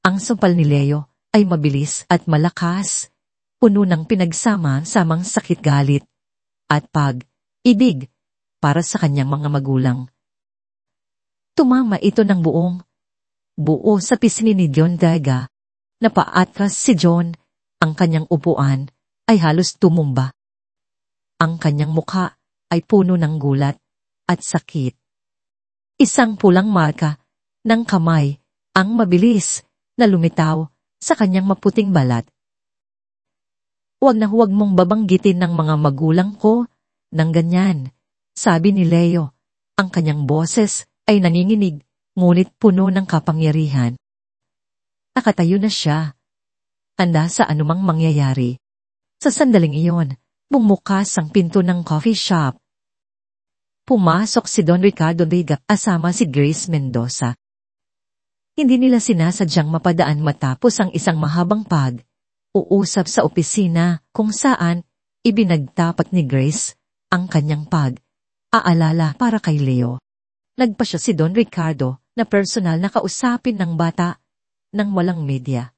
Ang sampal ni Leo ay mabilis at malakas, puno ng pinagsama-samang sakit-galit at pag-ibig para sa kanyang mga magulang. Tumama ito ng buo sa pisngi ni John Daga. Napaatras si John, ang kanyang upuan ay halos tumumba. Ang kanyang mukha ay puno ng gulat at sakit. Isang pulang marka ng kamay ang mabilis na lumitaw sa kanyang maputing balat. Huwag na huwag mong babanggitin ng mga magulang ko ng ganyan, sabi ni Leo. Ang kanyang boses ay nanginginig, ngunit puno ng kapangyarihan. Nakatayo na siya. handa sa anumang mangyayari. Sa sandaling iyon, bumukas ang pinto ng coffee shop. Pumasok si Don Ricardo Vega kasama si Grace Mendoza. Hindi nila sinasadyang mapadaan matapos ang isang mahabang pag-uusap sa opisina kung saan ibinagtapat ni Grace ang kanyang pag-aalala para kay Leo. Nagpa siya si Don Ricardo na personal na kausapin ng bata nang walang media.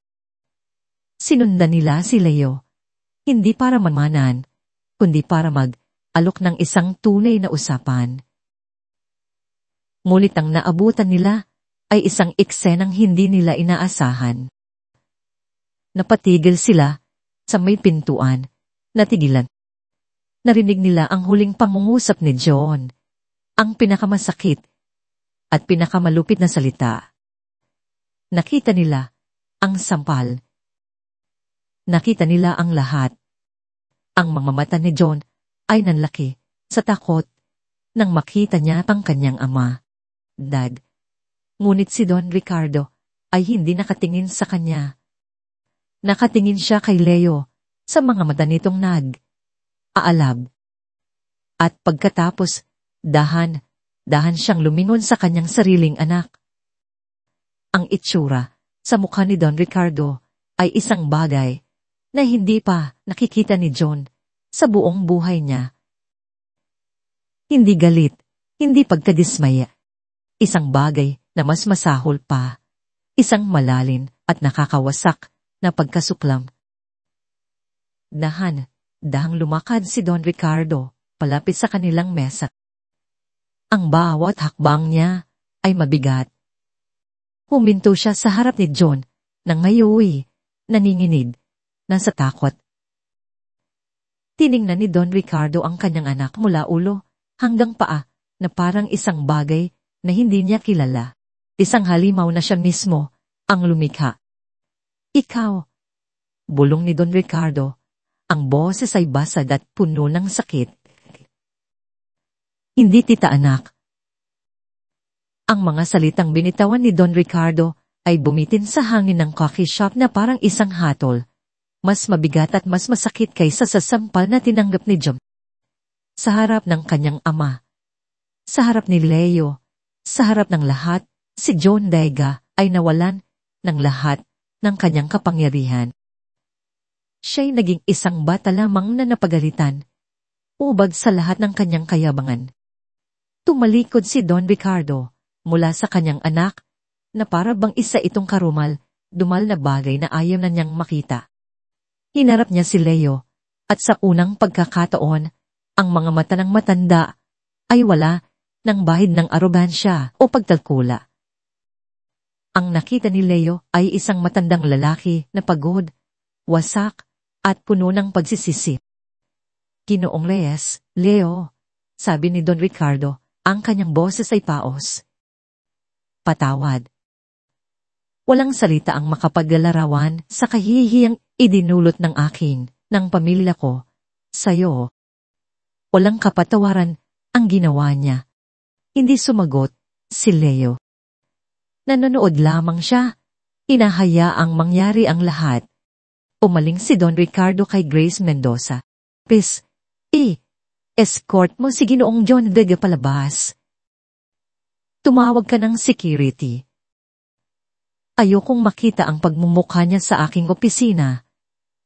Sinundan nila si Leo, hindi para mamanan, kundi para mag-alok ng isang tunay na usapan. Ngunit ang naabutan nila ay isang eksenang hindi nila inaasahan. Napatigil sila sa may pintuan, natigilan. Narinig nila ang huling pangungusap ni John, ang pinakamasakit at pinakamalupit na salita. Nakita nila ang sampal. Nakita nila ang lahat. Ang mga mata ni John ay nanlaki sa takot nang makita niya ang kanyang ama, Dad. Ngunit si Don Ricardo ay hindi nakatingin sa kanya. Nakatingin siya kay Leo sa mga mata nitong aalab. At pagkatapos, dahan siyang lumingon sa kanyang sariling anak. Ang itsura sa mukha ni Don Ricardo ay isang bagay na hindi pa nakikita ni John sa buong buhay niya. Hindi galit, hindi pagkadismaya. Isang bagay na mas masahol pa. Isang malalim at nakakawasak na pagkasuklam. Dahang lumakad si Don Ricardo palapit sa kanilang mesa. Ang bawat hakbang niya ay mabigat. Huminto siya sa harap ni John nang ngayoy, naninginig, nasa takot. Tiningnan ni Don Ricardo ang kanyang anak mula ulo hanggang paa na parang isang bagay na hindi niya kilala. Isang halimaw na siya mismo ang lumikha. Ikaw, bulong ni Don Ricardo, ang boses ay basad at puno ng sakit. Hindi tita anak. Ang mga salitang binitawan ni Don Ricardo ay bumitin sa hangin ng coffee shop na parang isang hatol. Mas mabigat at mas masakit kaysa sa sampal na tinanggap ni John. Sa harap ng kanyang ama, sa harap ni Leo, sa harap ng lahat, si John Vega ay nawalan ng lahat ng kanyang kapangyarihan. Siya'y naging isang bata lamang na napagalitan, ubag sa lahat ng kanyang kayabangan. Tumalikod si Don Ricardo mula sa kanyang anak na para bang isa itong dumal na bagay na ayaw na niyang makita. Hinarap niya si Leo at sa unang pagkakataon, ang mga mata ng matanda ay wala ng bahid ng arogansya o pagtalkula. Ang nakita ni Leo ay isang matandang lalaki na pagod, wasak at puno ng pagsisisi. Ginoong Reyes, Leo, sabi ni Don Ricardo, ang kanyang boses ay paos. Patawad. Walang salita ang makapaglalarawan sa kahihiyang idinulot ng ng pamilya ko, sa'yo. Walang kapatawaran ang ginawa niya. Hindi sumagot si Leo. Nanonood lamang siya. Inahayaang mangyari ang lahat. Umaling si Don Ricardo kay Grace Mendoza. Please, escort mo si Ginoong John Vega palabas. Tumawag ka ng security. Ayokong makita ang pagmumukha niya sa aking opisina,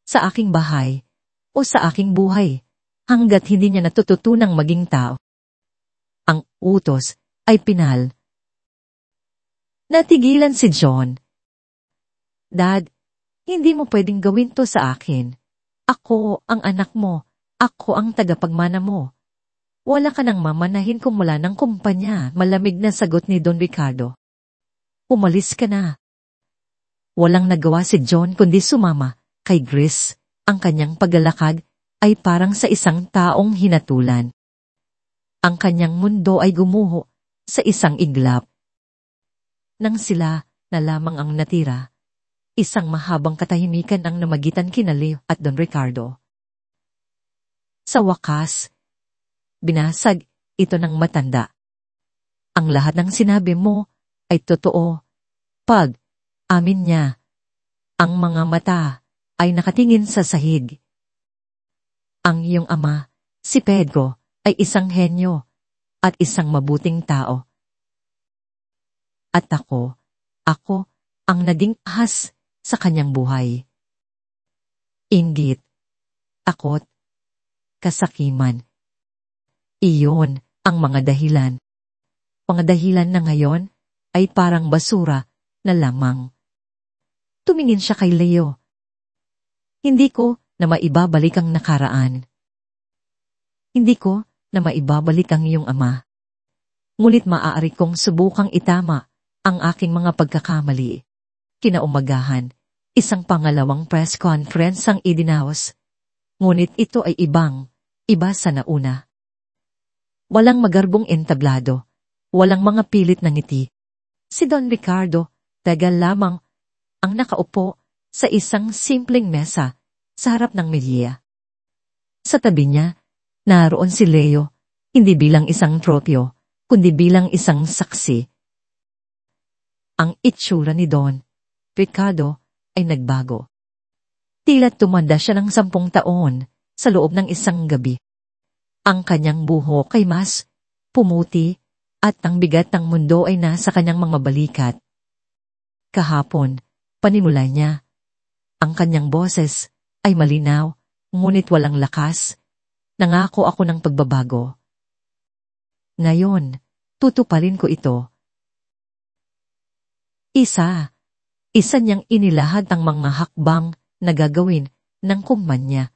sa aking bahay, o sa aking buhay, hanggat hindi niya natututunang maging tao. Ang utos ay pinal. Natigilan si John. Dad, hindi mo pwedeng gawin to sa akin. Ako ang anak mo. Ako ang tagapagmana mo. Wala ka nang mamanahin kung wala ng kumpanya, malamig na sagot ni Don Ricardo. Umalis ka na. Walang nagawa si John kundi sumama kay Grace. Ang kanyang paglalakad ay parang sa isang taong hinatulan. Ang kanyang mundo ay gumuho sa isang iglap. Nang sila na lamang ang natira, isang mahabang katahimikan ang namagitan kina Leo at Don Ricardo. Sa wakas, binasag ito ng matanda. Ang lahat ng sinabi mo ay totoo. Amin niya, ang mga mata ay nakatingin sa sahig. Ang iyong ama, si Pedro, ay isang henyo at isang mabuting tao. At ako ang naging ahas sa kanyang buhay. Inggit, takot, kasakiman. Iyon ang mga dahilan. Mga dahilan na ngayon ay parang basura na lamang. Tumingin siya kay Leo. Hindi ko na maibabalik ang nakaraan. Hindi ko na maibabalik ang iyong ama. Ngunit maaari kong subukang itama ang aking mga pagkakamali. Kinaumagahan, isang pangalawang press conference ang idinaos. Ngunit ito ay iba sa nauna. Walang magarbong entablado, walang mga pilit na ngiti. Si Don Ricardo, tagal lamang, ang nakaupo sa isang simpleng mesa sa harap ng media. Sa tabi niya, naroon si Leo, hindi bilang isang tropyo, kundi bilang isang saksi. Ang itsura ni Don Ricardo ay nagbago. Tila tumanda siya ng 10 taon sa loob ng isang gabi. Ang kanyang buhok ay mas pumuti at ang bigat ng mundo ay nasa kanyang mga balikat. Kahapon, panimula niya. Ang kanyang boses ay malinaw, ngunit walang lakas. Nangako ako ng pagbabago. Ngayon, tutuparin ko ito. Isa niyang inilahad ang mga hakbang na gagawin ng kumpanya.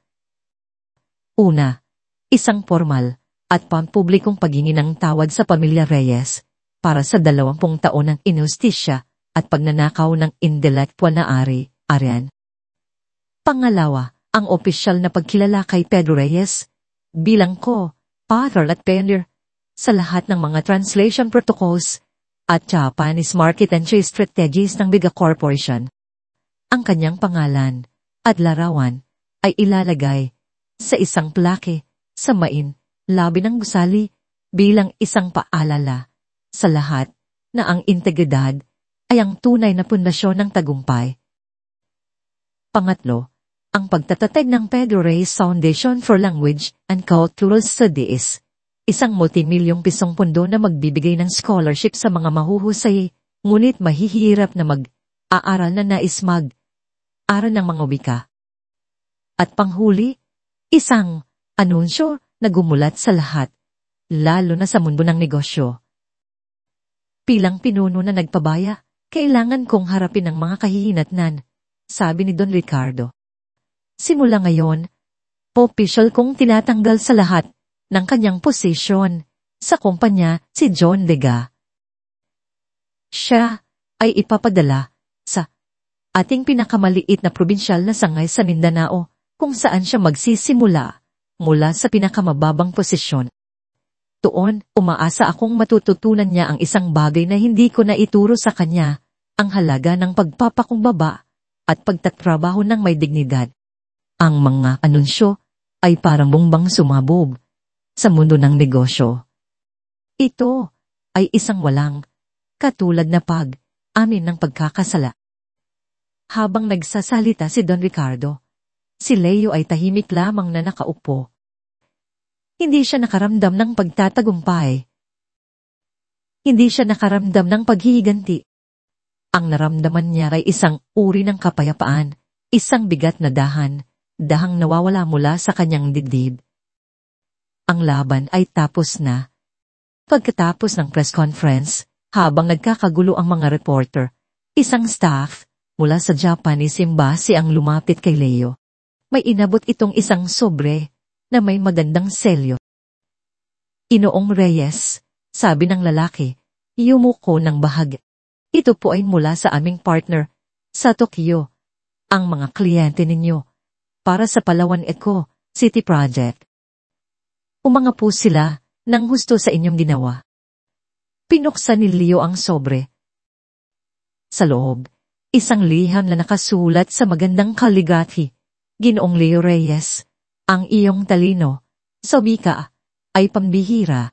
Una, isang formal at pampublikong paghingi ng tawad sa pamilya Reyes para sa 20 taon ng inustisya at pagnanakaw ng intelektual na arian. Pangalawa, ang opisyal na pagkilala kay Pedro Reyes bilang co-author at pioneer sa lahat ng mga translation protocols at Japanese market entry strategies ng Biga Corporation. Ang kanyang pangalan at larawan ay ilalagay sa isang plake sa main labi ng gusali bilang isang paalala sa lahat na ang integridad ay ang tunay na pundasyon ng tagumpay. Pangatlo, ang pagtatatag ng Pedro Reyes Foundation for Language and Cultural Studies, isang multimilyong pisong pundo na magbibigay ng scholarship sa mga mahuhusay, ngunit mahihirap na mag-aaral na nais mag-aral ng mga wika. At panghuli, isang anunsyo na gumulat sa lahat, lalo na sa mundo ng negosyo. Bilang pinuno na nagpabaya, kailangan kong harapin ang mga kahihinatnan, sabi ni Don Ricardo. Simula ngayon, opisyal kong tinatanggal sa lahat ng kanyang posisyon sa kumpanya si John Lega. Siya ay ipapadala sa ating pinakamaliit na probinsyal na sangay sa Mindanao kung saan siya magsisimula mula sa pinakamababang posisyon. Tuon, umaasa akong matututunan niya ang isang bagay na hindi ko na ituro sa kanya, ang halaga ng pagpapakumbaba at pagtatrabaho ng may dignidad. Ang mga anunsyo ay parang bumbang sumabog sa mundo ng negosyo. Ito ay isang walang katulad na pag-amin ng pagkakasala. Habang nagsasalita si Don Ricardo, si Leo ay tahimik lamang na nakaupo. Hindi siya nakaramdam ng pagtatagumpay. Hindi siya nakaramdam ng paghihiganti. Ang naramdaman niya ay isang uri ng kapayapaan, isang bigat na dahang nawawala mula sa kanyang dibdib. Ang laban ay tapos na. Pagkatapos ng press conference, habang nagkakagulo ang mga reporter, isang staff mula sa Japanese Embassy ang lumapit kay Leo. May inabot itong isang sobre na may magandang selyo. Inoong Reyes, sabi ng lalaki, yumuko ng bahag. Ito po ay mula sa aming partner sa Tokyo, ang mga kliyente ninyo, para sa Palawan Eco City Project. Umanga po sila ng husto sa inyong ginawa. Pinuksan ni Leo ang sobre. Sa loob, isang liham na nakasulat sa magandang kaligrafi. Ginoong Leo Reyes, ang iyong talino, sa wika, ay pambihira.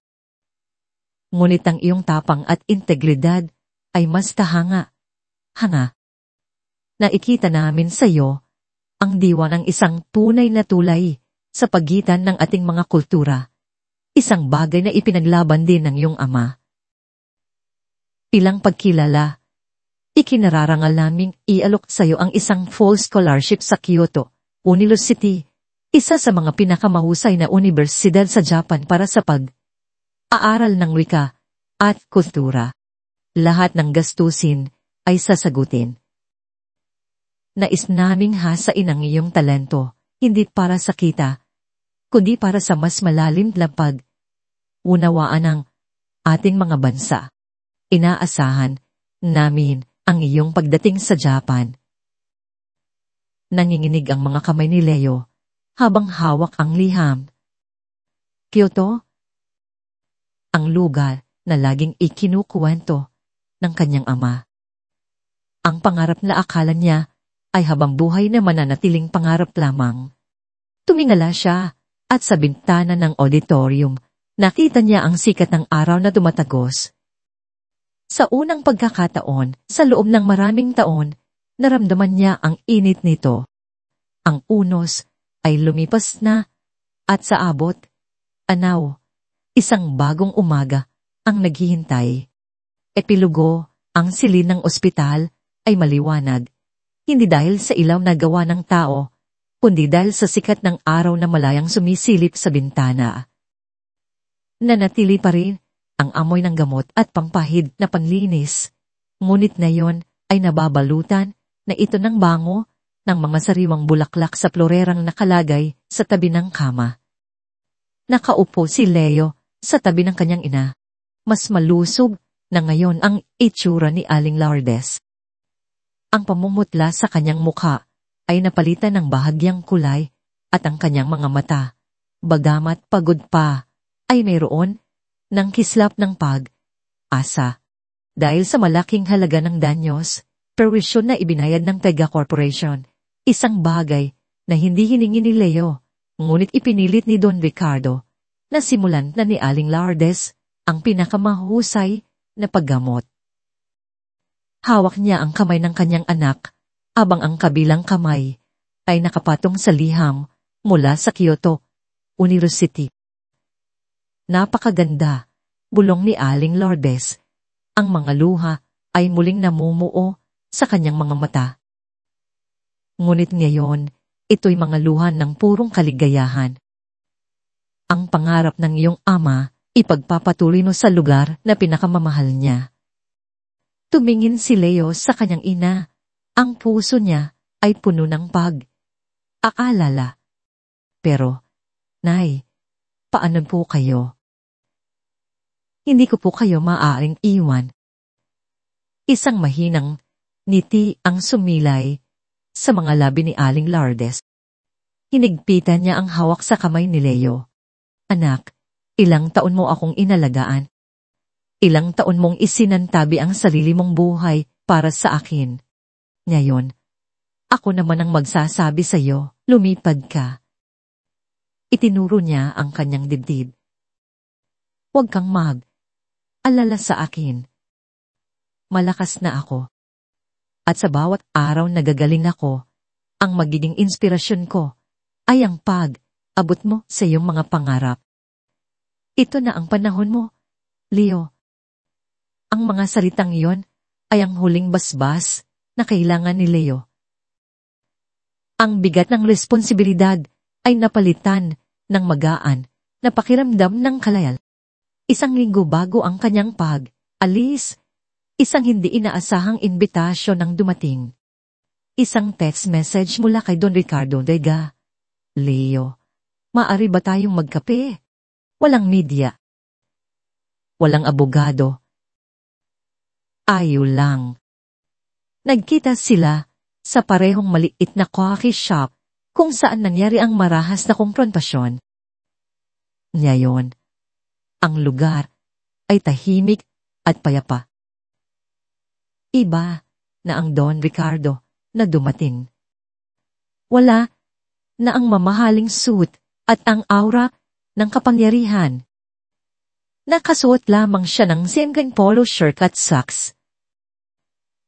Ngunit ang iyong tapang at integridad ay mas hanga. Nakikita namin sa iyo ang diwa ng isang tunay na tulay sa pagitan ng ating mga kultura. Isang bagay na ipinaglaban din ng iyong ama. Bilang pagkilala, ikinararangal naming ialok sa iyo ang isang full scholarship sa Kyoto University, isa sa mga pinakamahusay na unibersidad sa Japan para sa pag-aaral ng wika at kultura. Lahat ng gastusin ay sasagutin. Nais naming hasain ang iyong talento, hindi para sa kita, kundi para sa mas malalim na pag-unawaan ng ating mga bansa. Inaasahan namin ang iyong pagdating sa Japan. Nanginginig ang mga kamay ni Leo habang hawak ang liham. Kyoto? Ang lugar na laging ikinukuwento ng kanyang ama. Ang pangarap na akala niya ay habang buhay na mananatiling pangarap lamang. Tumingala siya at sa bintana ng auditorium, nakita niya ang sikat ng araw na dumatagos. Sa unang pagkakataon, sa loob ng maraming taon, naramdaman niya ang init nito. Ang unos ay lumipas na at sa abot, anaw, isang bagong umaga ang naghihintay. Epilogo, ang silid ng ospital ay maliwanag, hindi dahil sa ilaw na gawa ng tao, kundi dahil sa sikat ng araw na malayang sumisilip sa bintana. Nanatili pa rin ang amoy ng gamot at pampahid na panlinis, ngunit ngayon ay nababalutan na ito ng bango ng mga sariwang bulaklak sa florerang nakalagay sa tabi ng kama. Nakaupo si Leo sa tabi ng kanyang ina. Mas malusog na ngayon ang itsura ni Aling Lourdes. Ang pamumutla sa kanyang mukha ay napalitan ng bahagyang kulay at ang kanyang mga mata, bagamat pagod pa, ay mayroon ng kislap ng pag-asa. Dahil sa malaking halaga ng danyos, perwisyon na ibinayad ng Pega Corporation, isang bagay na hindi hiningi ni Leo, ngunit ipinilit ni Don Ricardo, na simulan na ni Aling Lourdes ang pinakamahusay na paggamot. Hawak niya ang kamay ng kanyang anak, abang ang kabilang kamay ay nakapatong sa liham mula sa Kyoto University. Napakaganda, bulong ni Aling Lourdes. Ang mga luha ay muling namumuo sa kanyang mga mata. Ngunit ngayon, ito'y mga luha ng purong kaligayahan. Ang pangarap ng iyong ama, ipagpapatuloy mo sa lugar na pinakamamahal niya. Tumingin si Leo sa kanyang ina. Ang puso niya ay puno ng pag-aalala. Pero, Nay, paano po kayo? Hindi ko po kayo maaaring iwan. Isang mahinang ngiti ang sumilay sa mga labi ni Aling Lourdes. Hinigpitan niya ang hawak sa kamay ni Leo. Anak, ilang taon mo akong inalagaan. Ilang taon mong isinantabi ang sarili mong buhay para sa akin. Ngayon, ako naman ang magsasabi sa iyo, lumipad ka. Itinuro niya ang kanyang dibdib. Huwag kang mag-alala sa akin. Malakas na ako. At sa bawat araw na gagaling ako, ang magiging inspirasyon ko ay ang pag-abot mo sa iyong mga pangarap. Ito na ang panahon mo, Leo. Ang mga salitang iyon ay ang huling basbas na kailangan ni Leo. Ang bigat ng responsibilidad ay napalitan ng magaan na pakiramdam ng kalayal. Isang linggo bago ang kanyang pag-alis, isang hindi inaasahang imbitasyon ang dumating. Isang text message mula kay Don Ricardo Dega. Leo, maaari ba tayong magkape? Walang media. Walang abogado. Ayaw lang. Nagkita sila sa parehong maliit na coffee shop kung saan nangyari ang marahas na komprontasyon. Ngayon, ang lugar ay tahimik at payapa. Iba na ang Don Ricardo na dumating. Wala na ang mamahaling suit at ang aura ng kapangyarihan. Nakasuot lamang siya ng simpleng polo shirt at socks.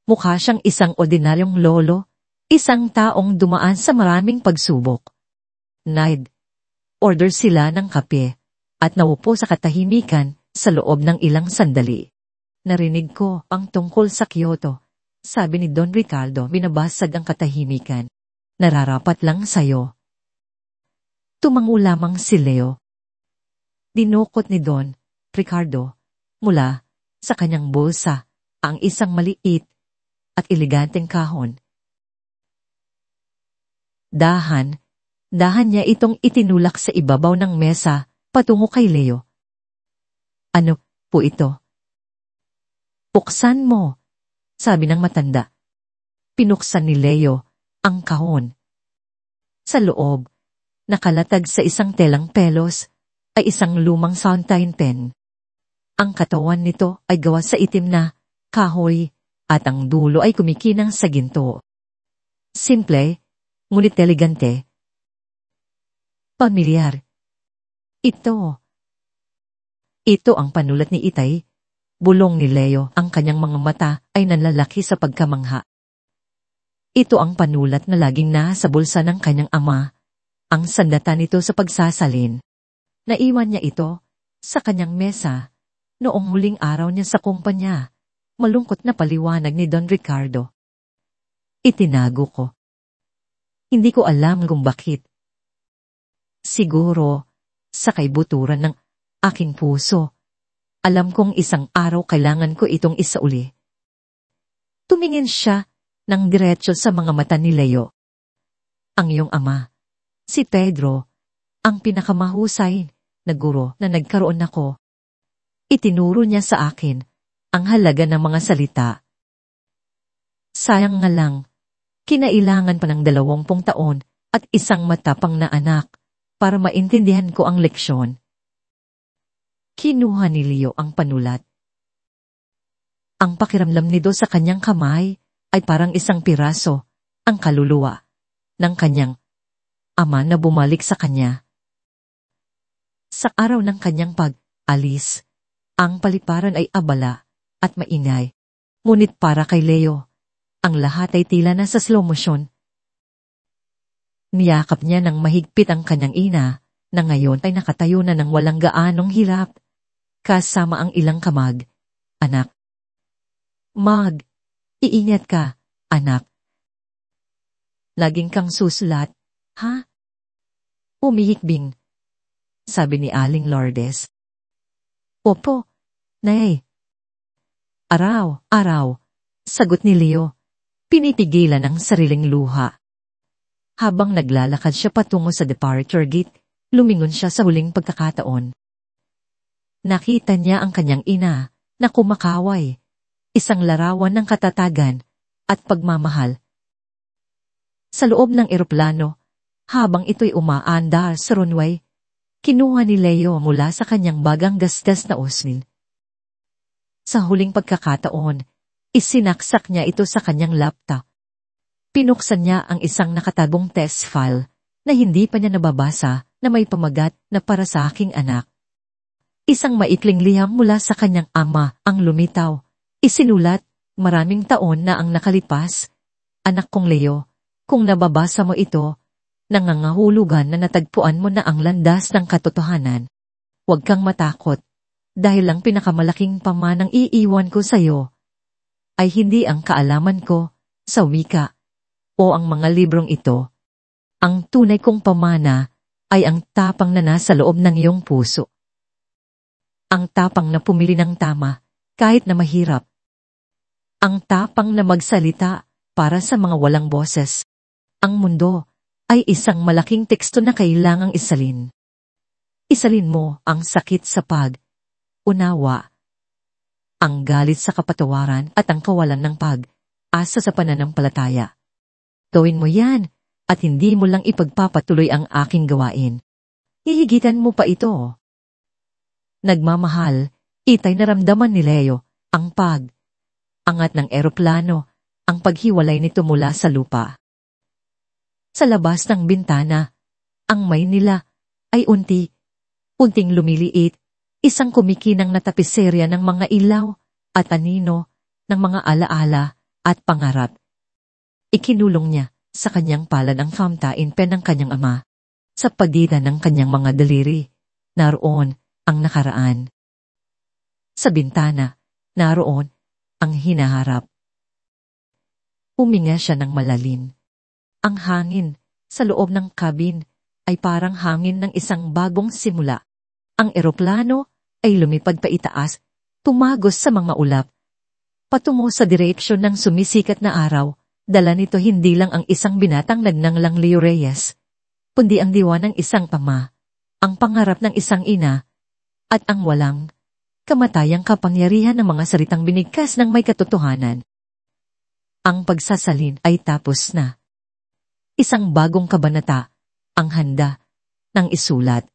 Mukha siyang isang ordinaryong lolo, Isang taong dumaan sa maraming pagsubok. Nide. Order sila ng kape at naupo sa katahimikan sa loob ng ilang sandali. Narinig ko ang tungkol sa Kyoto. Sabi ni Don Ricardo, binabasag ang katahimikan. Nararapat lang sa'yo. Tumango lamang si Leo. Dinukot ni Don Ricardo mula sa kanyang bulsa ang isang maliit at eleganteng kahon. Dahan niya itong itinulak sa ibabaw ng mesa patungo kay Leo. Ano po ito? Buksan mo, sabi ng matanda. Pinuksan ni Leo ang kahon. Sa loob, nakalatag sa isang telang pelos, ay isang lumang fountain pen. Ang katawan nito ay gawa sa itim na kahoy at ang dulo ay kumikinang sa ginto. Simple, ngunit elegante. Pamilyar. Ito ang panulat ni Itay. Bulong ni Leo, ang kanyang mga mata ay nanlalaki sa pagkamangha. Ito ang panulat na laging nasa bulsa ng kanyang ama. Ang sandata nito sa pagsasalin. Naiwan niya ito sa kanyang mesa noong huling araw niya sa kumpanya. Malungkot na paliwanag ni Don Ricardo. Itinago ko. Hindi ko alam kung bakit. Siguro, sa kaibuturan ng aking puso. Alam kong isang araw kailangan ko itong isauli. Tumingin siya ng diretso sa mga mata ni Leo. Ang iyong ama, si Pedro, ang pinakamahusay na guro na nagkaroon ako. Itinuro niya sa akin ang halaga ng mga salita. Sayang nga lang, kinailangan pa ng 20 taon at isang matapang na anak para maintindihan ko ang leksyon. Kinuha ni Leo ang panulat. Ang pakiramdam nito sa kanyang kamay ay parang isang piraso, ang kaluluwa ng kanyang ama na bumalik sa kanya. Sa araw ng kanyang pag-alis, ang paliparan ay abala at maingay. Ngunit para kay Leo, ang lahat ay tila na sa slow motion. Niyakap niya ng mahigpit ang kanyang ina, na ngayon ay nakatayo na ng walang gaanong hirap, kasama ang ilang kamag. Anak. Iingat ka, anak. Laging kang susulat, ha? Umihikbing, sabi ni Aling Lourdes. Opo, Nay. Araw, sagot ni Leo, pinipigilan ang sariling luha. Habang naglalakad siya patungo sa departure gate, lumingon siya sa huling pagkakataon. Nakita niya ang kanyang ina na kumakaway, isang larawan ng katatagan at pagmamahal. Sa loob ng eroplano, habang ito'y umaandar sa runway, kinuha ni Leo mula sa kanyang bagang gasgas na usmin. Sa huling pagkakataon, isinaksak niya ito sa kanyang laptop. Pinuksan niya ang isang nakatagong test file na hindi pa niya nababasa na may pamagat na para sa aking anak. Isang maikling liham mula sa kanyang ama ang lumitaw. Isinulat, maraming taon na ang nakalipas. Anak kong Leo, kung nababasa mo ito, nangangahulugan na natagpuan mo na ang landas ng katotohanan. Huwag kang matakot, dahil ang pinakamalaking pamanang iiwan ko sa iyo ay hindi ang kaalaman ko sa wika o ang mga librong ito. Ang tunay kong pamana ay ang tapang na nasa loob ng iyong puso. Ang tapang na pumili ng tama kahit na mahirap. Ang tapang na magsalita para sa mga walang boses. Ang mundo ay isang malaking teksto na kailangang isalin. Isalin mo ang sakit sa pag-unawa, ang galit sa kapatawaran at ang kawalan ng pag-asa sa pananampalataya. Gawin mo yan at hindi mo lang ipagpapatuloy ang aking gawain. Hihigitan mo pa ito. Nagmamahal, itay naramdaman ni Leo ang pag-angat ng eroplano, ang paghiwalay nito mula sa lupa. Sa labas ng bintana, ang Maynila ay unting lumiliit, isang kumikinang na tapiserya ng mga ilaw at anino ng mga alaala at pangarap. Ikinulong niya Sa kanyang palad ang fountain pen ng kanyang ama. Sa pagitan ng kanyang mga daliri, naroon ang nakaraan. Sa bintana, naroon ang hinaharap. Huminga siya ng malalim. Ang hangin sa loob ng kabin ay parang hangin ng isang bagong simula. Ang eroplano ay lumipad pa itaas, tumagos sa mga ulap. Patungo sa direksyon ng sumisikat na araw, dala nito hindi lang ang isang binatang nagnanglang Leo Reyes, kundi ang diwa ng isang ama, ang pangarap ng isang ina, at ang walang kamatayang kapangyarihan ng mga salitang binigkas ng may katotohanan. Ang pagsasalin ay tapos na. Isang bagong kabanata ang handa ng isulat.